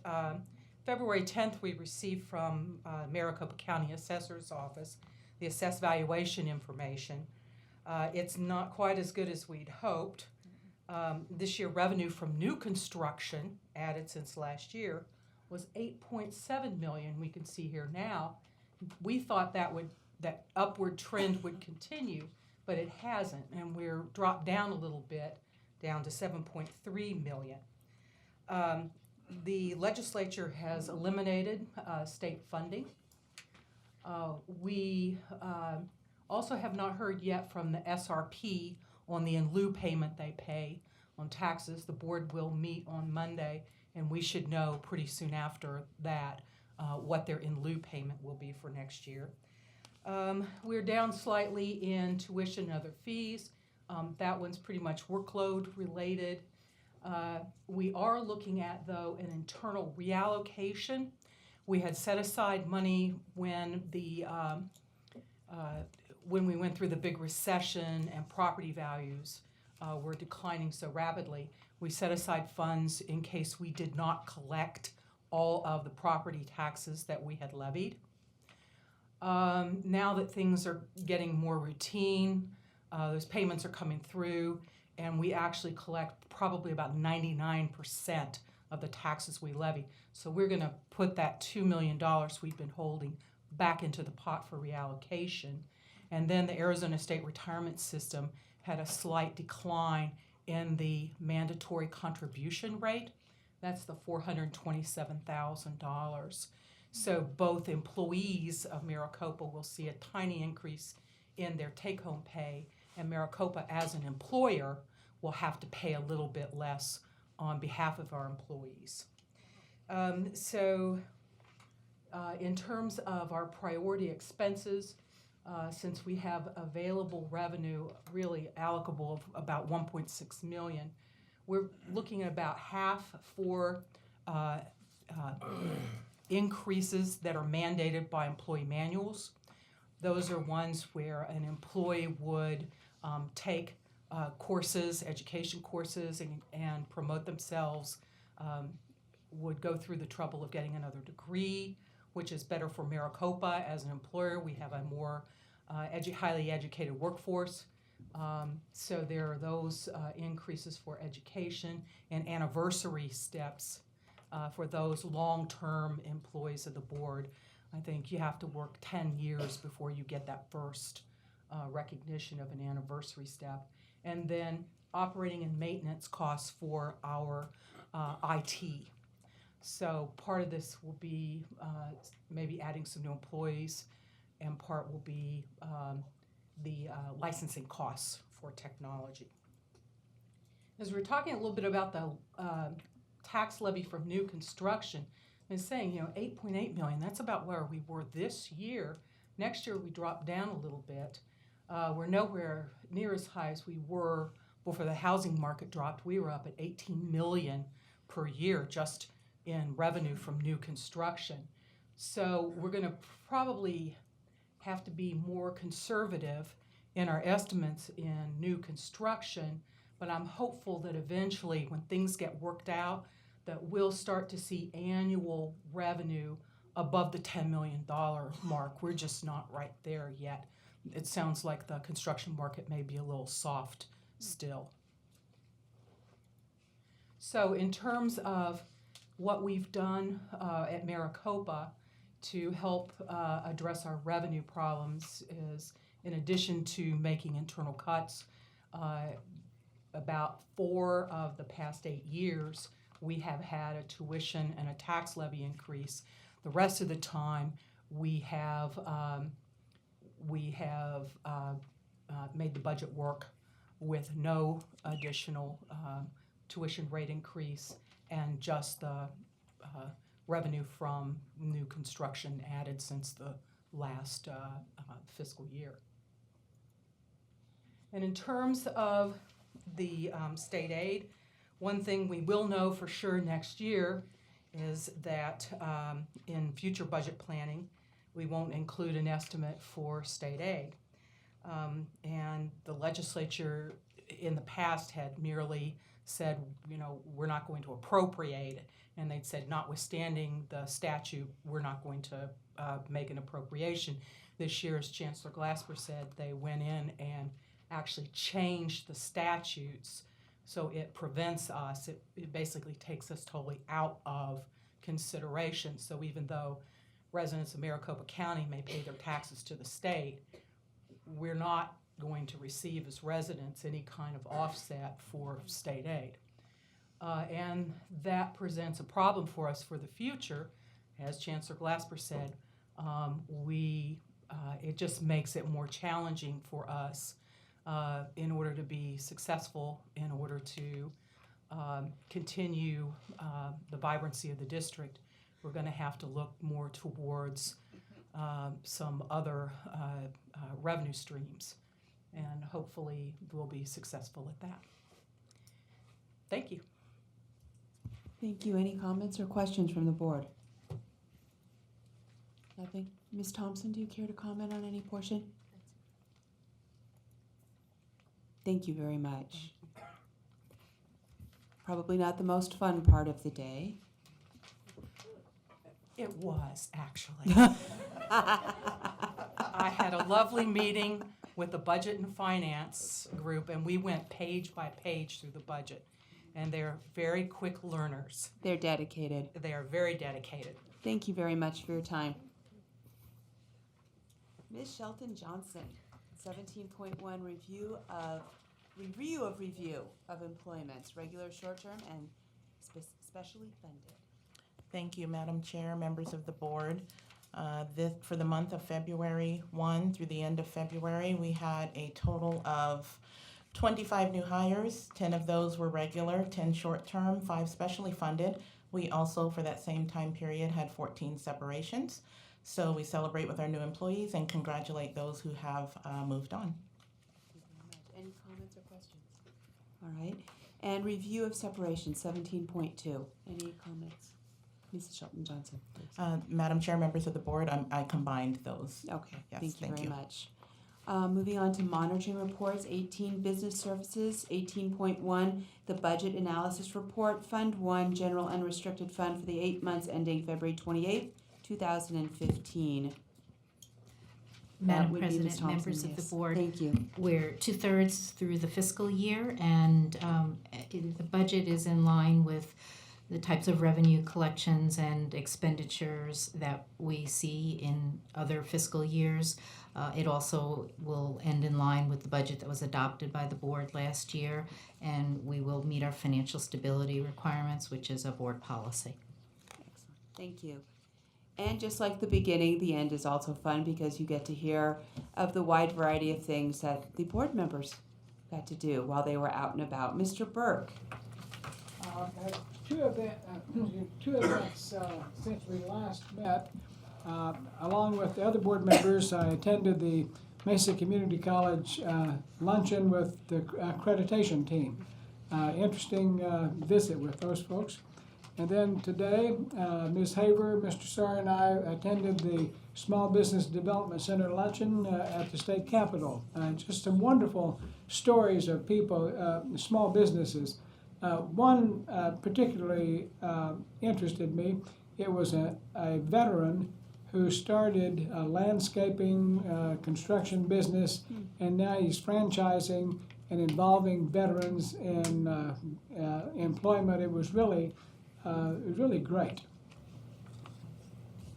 February 10th we received from Maricopa County Assessor's Office the assessed valuation information. It's not quite as good as we'd hoped. This year revenue from new construction added since last year was $8.7 million. We can see here now. We thought that upward trend would continue, but it hasn't, and we're dropped down a little bit, down to $7.3 million. The legislature has eliminated state funding. We also have not heard yet from the SRP on the in lieu payment they pay on taxes. The board will meet on Monday, and we should know pretty soon after that what their in lieu payment will be for next year. We're down slightly in tuition and other fees. That one's pretty much workload related. We are looking at, though, an internal reallocation. We had set aside money when we went through the big recession and property values were declining so rapidly. We set aside funds in case we did not collect all of the property taxes that we had levied. Now that things are getting more routine, those payments are coming through, and we actually collect probably about 99% of the taxes we levy. So we're going to put that $2 million we've been holding back into the pot for reallocation. And then the Arizona State Retirement System had a slight decline in the mandatory contribution rate. That's the $427,000. So both employees of Maricopa will see a tiny increase in their take-home pay, and Maricopa as an employer will have to pay a little bit less on behalf of our employees. In terms of our priority expenses, since we have available revenue really allocable of about $1.6 million, we're looking at about half for increases that are mandated by employee manuals. Those are ones where an employee would take courses, education courses, and promote themselves, would go through the trouble of getting another degree, which is better for Maricopa as an employer. We have a more highly educated workforce. So there are those increases for education and anniversary steps for those long-term employees of the board. I think you have to work 10 years before you get that first recognition of an anniversary step. And then operating and maintenance costs for our IT. So part of this will be maybe adding some new employees, and part will be the licensing costs for technology. As we were talking a little bit about the tax levy from new construction, I was saying, 8.8 million, that's about where we were this year. Next year we dropped down a little bit. We're nowhere near as high as we were before the housing market dropped. We were up at 18 million per year just in revenue from new construction. So we're going to probably have to be more conservative in our estimates in new construction, but I'm hopeful that eventually when things get worked out, that we'll start to see annual revenue above the $10 million mark. We're just not right there yet. It sounds like the construction market may be a little soft still. So in terms of what we've done at Maricopa to help address our revenue problems is, in addition to making internal cuts, about 4 of the past 8 years, we have had a tuition and a tax levy increase. The rest of the time, we have made the budget work with no additional tuition rate increase and just the revenue from new construction added since the last fiscal year. And in terms of the state aid, one thing we will know for sure next year is that in future budget planning, we won't include an estimate for state aid. And the legislature in the past had merely said, we're not going to appropriate it. And they'd said, notwithstanding the statute, we're not going to make an appropriation. This year, as Chancellor Glasper said, they went in and actually changed the statutes so it prevents us, it basically takes us totally out of consideration. So even though residents of Maricopa County may pay their taxes to the state, we're not going to receive as residents any kind of offset for state aid. And that presents a problem for us for the future. As Chancellor Glasper said, it just makes it more challenging for us in order to be successful, in order to continue the vibrancy of the district. We're going to have to look more towards some other revenue streams, and hopefully we'll be successful at that. Thank you. Thank you. Any comments or questions from the board? Nothing? Ms. Thompson, do you care to comment on any portion? Thank you very much. Probably not the most fun part of the day. It was, actually. I had a lovely meeting with the Budget and Finance group, and we went page by page through the budget. And they're very quick learners. They're dedicated. They are very dedicated. Thank you very much for your time. Ms. Shelton Johnson, 17.1 review of employments, regular, short-term, and specially funded. Thank you, Madam Chair, members of the board. For the month of February 1 through the end of February, we had a total of 25 new hires. 10 of those were regular, 10 short-term, 5 specially funded. We also, for that same time period, had 14 separations. So we celebrate with our new employees and congratulate those who have moved on. Thank you very much. Any comments or questions? All right. And review of separation, 17.2. Any comments? Mrs. Shelton Johnson, please. Madam Chair, members of the board, I combined those. Okay, Yes, thank you thank very you. much. Moving on to monitoring reports, 18 business services, 18.1 the budget analysis report, Fund 1 general unrestricted fund for the 8 months ending February 28th, 2015. Madam would be Ms. President, Thompson, members of yes. the board, Thank you. we're 2/3 through the fiscal year, and the budget is in line with the types of revenue collections and expenditures that we see in other fiscal years. It also will end in line with the budget that was adopted by the board last year, and we will meet our financial stability requirements, which is a board policy. Thank you. And just like the beginning, the end is also fun because you get to hear of the wide variety of things that the board members got to do while they were out and about. Mr. Burke. Two events since we last met. Along with the other board members, I attended the Mesa Community College luncheon with the accreditation team. Interesting visit with those folks. And then today, Ms. Haver, Mr. Starr, and I attended the Small Business Development Center luncheon at the state capitol. Just some wonderful stories of people, small businesses. One particularly interested me. It was a veteran who started a landscaping construction business, and now he's franchising and involving veterans in employment. It was really great.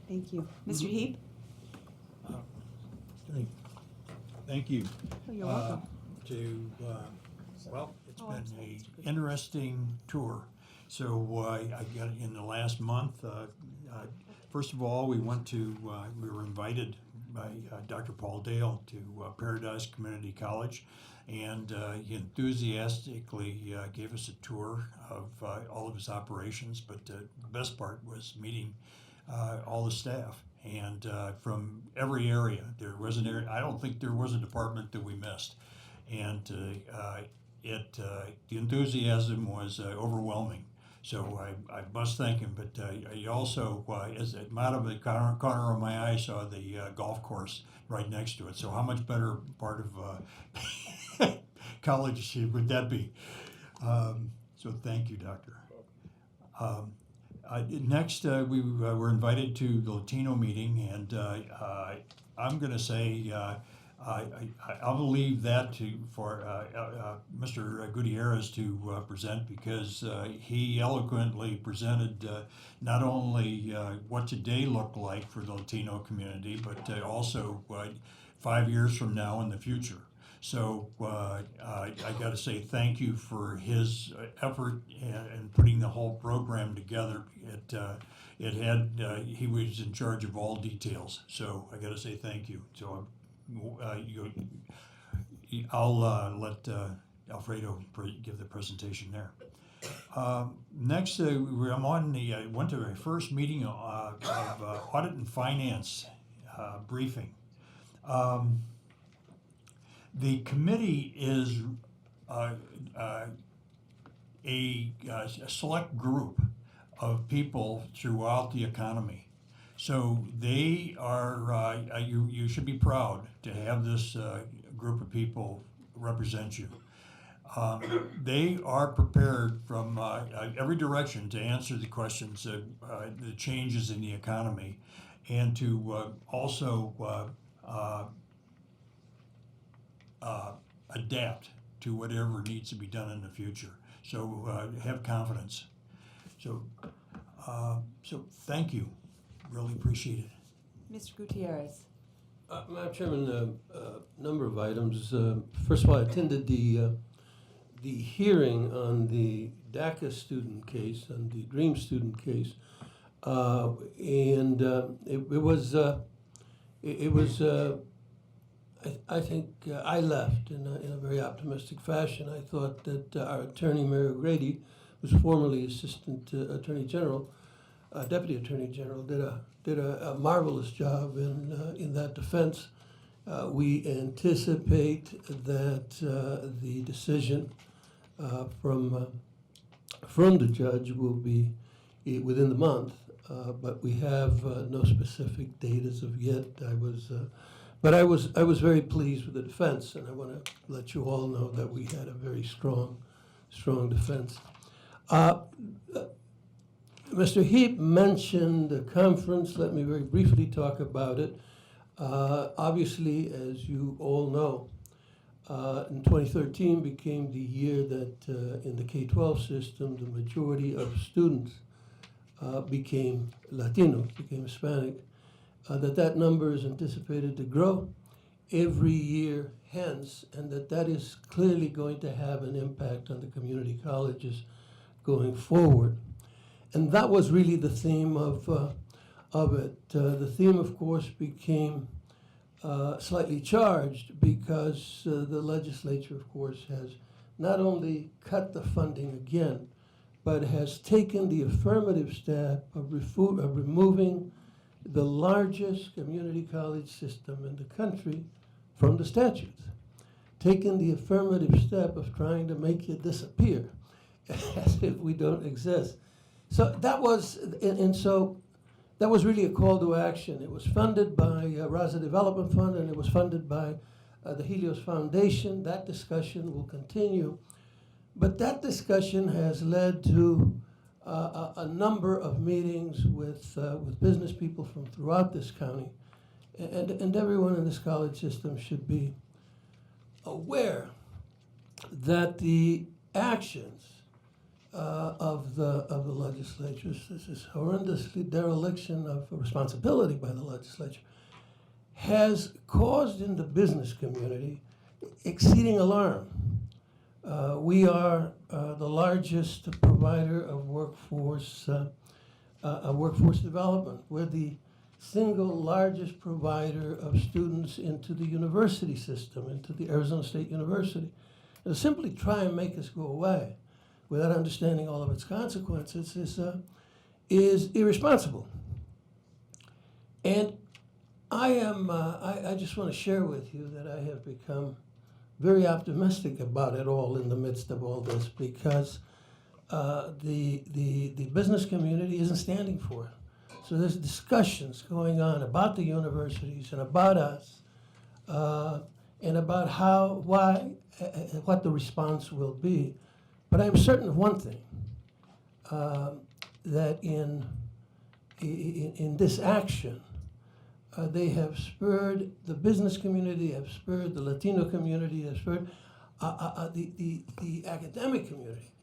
Thank you. Mr. Heap? Thank you. Oh, you're welcome. Well, it's been an interesting tour. So I got in the last month. First of all, we went to, we were invited by Dr. Paul Dale to Paradise Community College, and he enthusiastically gave us a tour of all of his operations, but the best part was meeting all the staff. And from every area, there was an area, I don't think there was a department that we missed. And the enthusiasm was overwhelming. So I must thank him, but I also, as out of the corner of my eye, saw the golf course right next to it. So how much better part of college would that be? So thank you, Doctor. Next, we were invited to the Latino meeting, and I'm going to say I'll leave that for Mr. Gutierrez to present, because he eloquently presented not only what today looked like for the Latino community, but also 5 years from now in the future. So I got to say thank you for his effort in putting the whole program together. He was in charge of all details. So I got to say thank you. So I'll let Alfredo give the presentation there. Next, I went to my first meeting of Audit and Finance briefing. The committee is a select group of people throughout the economy. So they are, you should be proud to have this group of people represent you. They are prepared from every direction to answer the questions, the changes in the economy, and to also adapt to whatever needs to be done in the future. So have confidence. So thank you. Really appreciate it. Mr. Gutierrez. Madam Chairman, a number of items. First of all, I attended the hearing on the DACA student case, on the DREAM student case, and it was I think I left in a very optimistic fashion. I thought that our attorney, Mary O'Grady, who's formerly Assistant Attorney General, Deputy Attorney General, did a marvelous job in that defense. We anticipate that the decision from the judge will be within the month, but we have no specific date as of yet. But I was very pleased with the defense, and I want to let you all know that we had a very strong defense. Mr. Heap mentioned the conference. Let me very briefly talk about it. Obviously, as you all know, in 2013 became the year that in the K-12 system, the majority of students became Latino, became Hispanic, that number is anticipated to grow every year hence, and that is clearly going to have an impact on the community colleges going forward. And that was really the theme of it. The theme, of course, became slightly charged because the legislature, of course, has not only cut the funding again, but has taken the affirmative step of removing the largest community college system in the country from the statutes, taken the affirmative step of trying to make it disappear as if we don't exist. So that was, and so that was really a call to action. It was funded by Raza Development Fund, and it was funded by the Helios Foundation. That discussion will continue. But that discussion has led to a number of meetings with business people from throughout this county. And everyone in this college system should be aware that the actions of the legislature, this horrendous dereliction of responsibility by the legislature, has caused in the business community exceeding alarm. We are the largest provider of workforce development. We're the single largest provider of students into the university system, into the Arizona State University. And to simply try and make us go away without understanding all of its consequences is irresponsible. And I just want to share with you that I have become very optimistic about it all in the midst of all this, because the business community isn't standing for it. So there's discussions going on about the universities and about us, and about what the response will be. But I'm certain of one thing, that in this action, they have spurred the business community, have spurred the Latino community, have spurred the academic community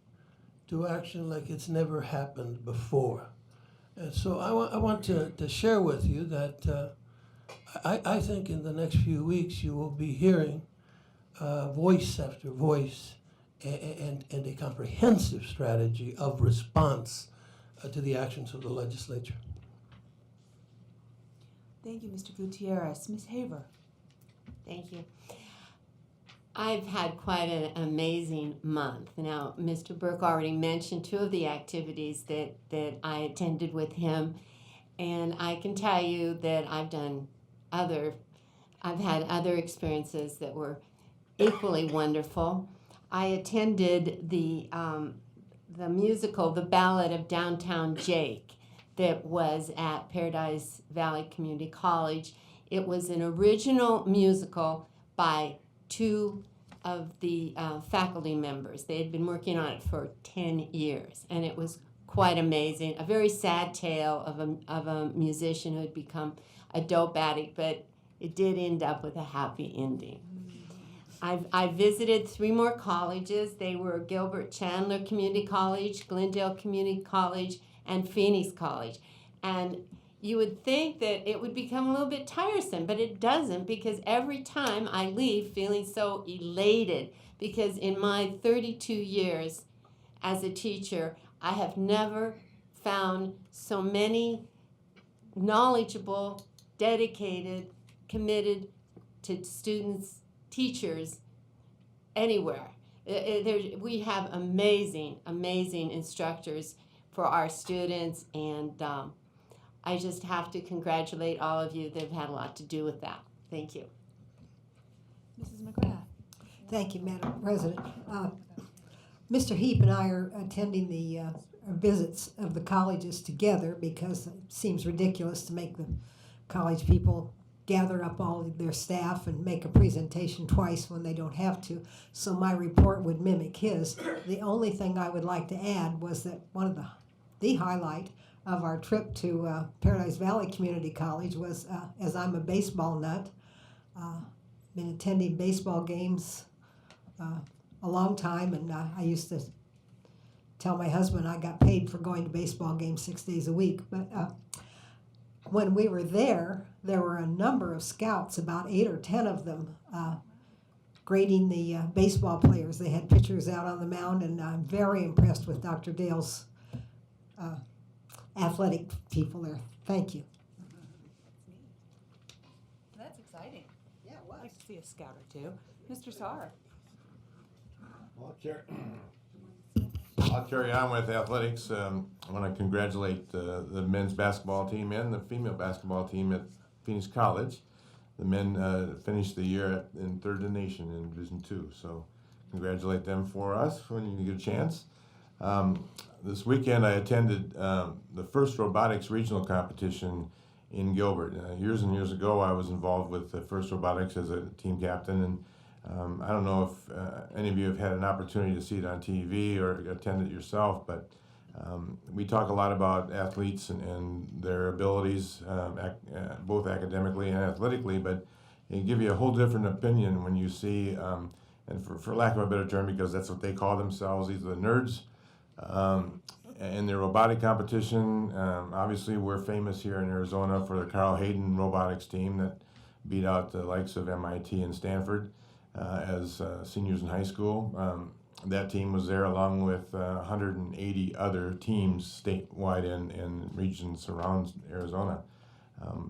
to action like it's never happened before. And so I want to share with you that I think in the next few weeks you will be hearing voice after voice and a comprehensive strategy of response to the actions of the legislature. Thank you, Mr. Gutierrez. Ms. Haver. Thank you. I've had quite an amazing month. Now, Mr. Burke already mentioned two of the activities that I attended with him, and I can tell you that I've had other experiences that were equally wonderful. I attended the musical, The Ballad of Downtown Jake, that was at Paradise Valley Community College. It was an original musical by two of the faculty members. They had been working on it for 10 years, and it was quite amazing. A very sad tale of a musician who had become a dope addict, but it did end up with a happy ending. I visited 3 more colleges. They were Gilbert Chandler Community College, Glendale Community College, and Phoenix College. And you would think that it would become a little bit tiresome, but it doesn't, because every time I leave feeling so elated, because in my 32 years as a teacher, I have never found so many knowledgeable, dedicated, committed to students, teachers anywhere. We have amazing, amazing instructors for our students, and I just have to congratulate all of you that have had a lot to do with that. Thank you. Mrs. McGrath. Thank you, Madam President. Mr. Heap and I are attending the visits of the colleges together because it seems ridiculous to make the college people gather up all of their staff and make a presentation twice when they don't have to. So my report would mimic his. The only thing I would like to add was that one of the highlight of our trip to Paradise Valley Community College was, as I'm a baseball nut, been attending baseball games a long time, and I used to tell my husband I got paid for going to baseball games 6 days a week. But when we were there were a number of scouts, about 8 or 10 of them, grading the baseball players. They had pitchers out on the mound, and I'm very impressed with Dr. Dale's athletic people there. Thank you. That's exciting. Yeah, it was. I'd like to see a scout or two. Mr. Saar. I'll carry on with athletics. I want to congratulate the men's basketball team and the female basketball team at Phoenix College. The men finished the year in third in the nation in Division II, so congratulate them for us when you get a chance. This weekend I attended the first robotics regional competition in Gilbert. Years and years ago I was involved with the FIRST Robotics as a team captain, and I don't know if any of you have had an opportunity to see it on TV or attend it yourself, but we talk a lot about athletes and their abilities, both academically and athletically, but it give you a whole different opinion when you see, and for lack of a better term, because that's what they call themselves, these are the nerds. In the robotic competition, obviously we're famous here in Arizona for the Carl Hayden robotics team that beat out the likes of MIT and Stanford as seniors in high school. That team was there along with 180 other teams statewide and regions around Arizona.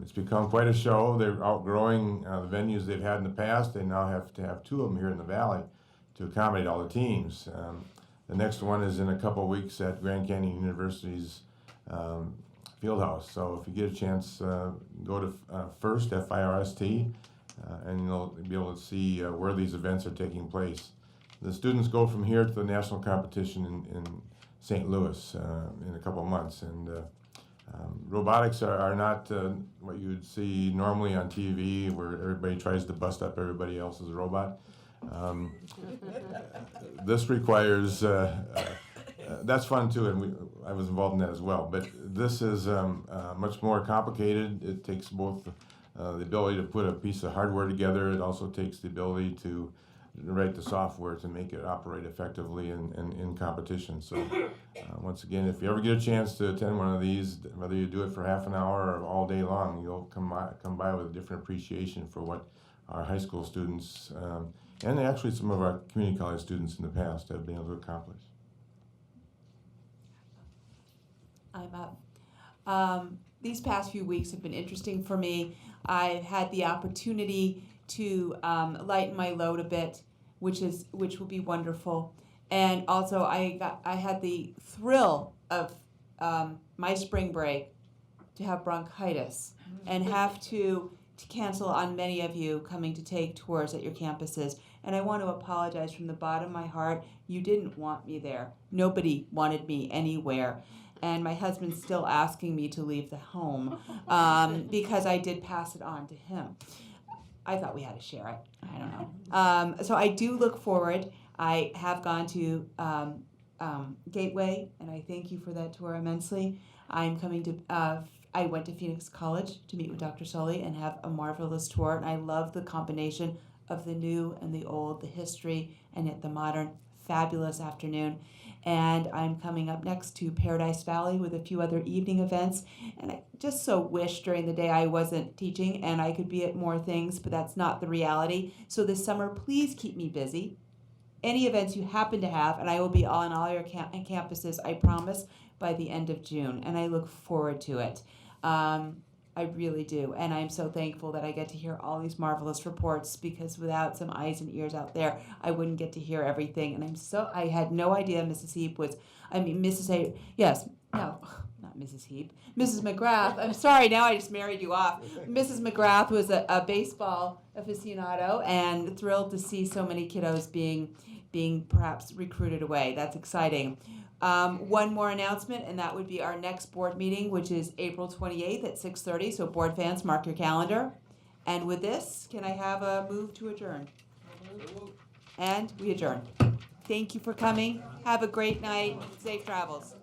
It's become quite a show. They're outgrowing the venues they've had in the past. They now have to have 2 of them here in the valley to accommodate all the teams. The next one is in a couple of weeks at Grand Canyon University's Fieldhouse. So if you get a chance, go to FIRST, F-I-R-S-T, and you'll be able to see where these events are taking place. The students go from here to the national competition in St. Louis in a couple of months. And robotics are not what you would see normally on TV, where everybody tries to bust up everybody else's robot. This requires, that's fun too, and I was involved in that as well, but this is much more complicated. It takes both the ability to put a piece of hardware together. It also takes the ability to write the software to make it operate effectively in competition. So once again, if you ever get a chance to attend one of these, whether you do it for half an hour or all day long, you'll come by with a different appreciation for what our high school students and actually some of our community college students in the past have been able to accomplish. I'm up. These past few weeks have been interesting for me. I've had the opportunity to lighten my load a bit, which will be wonderful. And also, I had the thrill of my spring break to have bronchitis and have to cancel on many of you coming to take tours at your campuses. And I want to apologize from the bottom of my heart. You didn't want me there. Nobody wanted me anywhere. And my husband's still asking me to leave the home because I did pass it on to him. I thought we had to share it. I don't know. So I do look forward. I have gone to Gateway, and I thank you for that tour immensely. I'm coming to, I went to Phoenix College to meet with Dr. Sully and have a marvelous tour. And I love the combination of the new and the old, the history and yet the modern. Fabulous afternoon. And I'm coming up next to Paradise Valley with a few other evening events. And I just so wish during the day I wasn't teaching and I could be at more things, but that's not the reality. So this summer, please keep me busy. Any events you happen to have, and I will be on all your campuses, I promise, by the end of June. And I look forward to it. I really do. And I'm so thankful that I get to hear all these marvelous reports, because without some eyes and ears out there, I wouldn't get to hear everything. And I had no idea Mrs. Heap was, Mrs. Heap, Mrs. McGrath. I'm sorry, now I just married you off. Mrs. McGrath was a baseball aficionado and thrilled to see so many kiddos being perhaps recruited away. That's exciting. One more announcement, and that would be our next board meeting, which is April 28th at 6:30. So board fans, mark your calendar. And with this, can I have a move to adjourn? And we adjourn. Thank you for coming. Have a great night. Safe travels.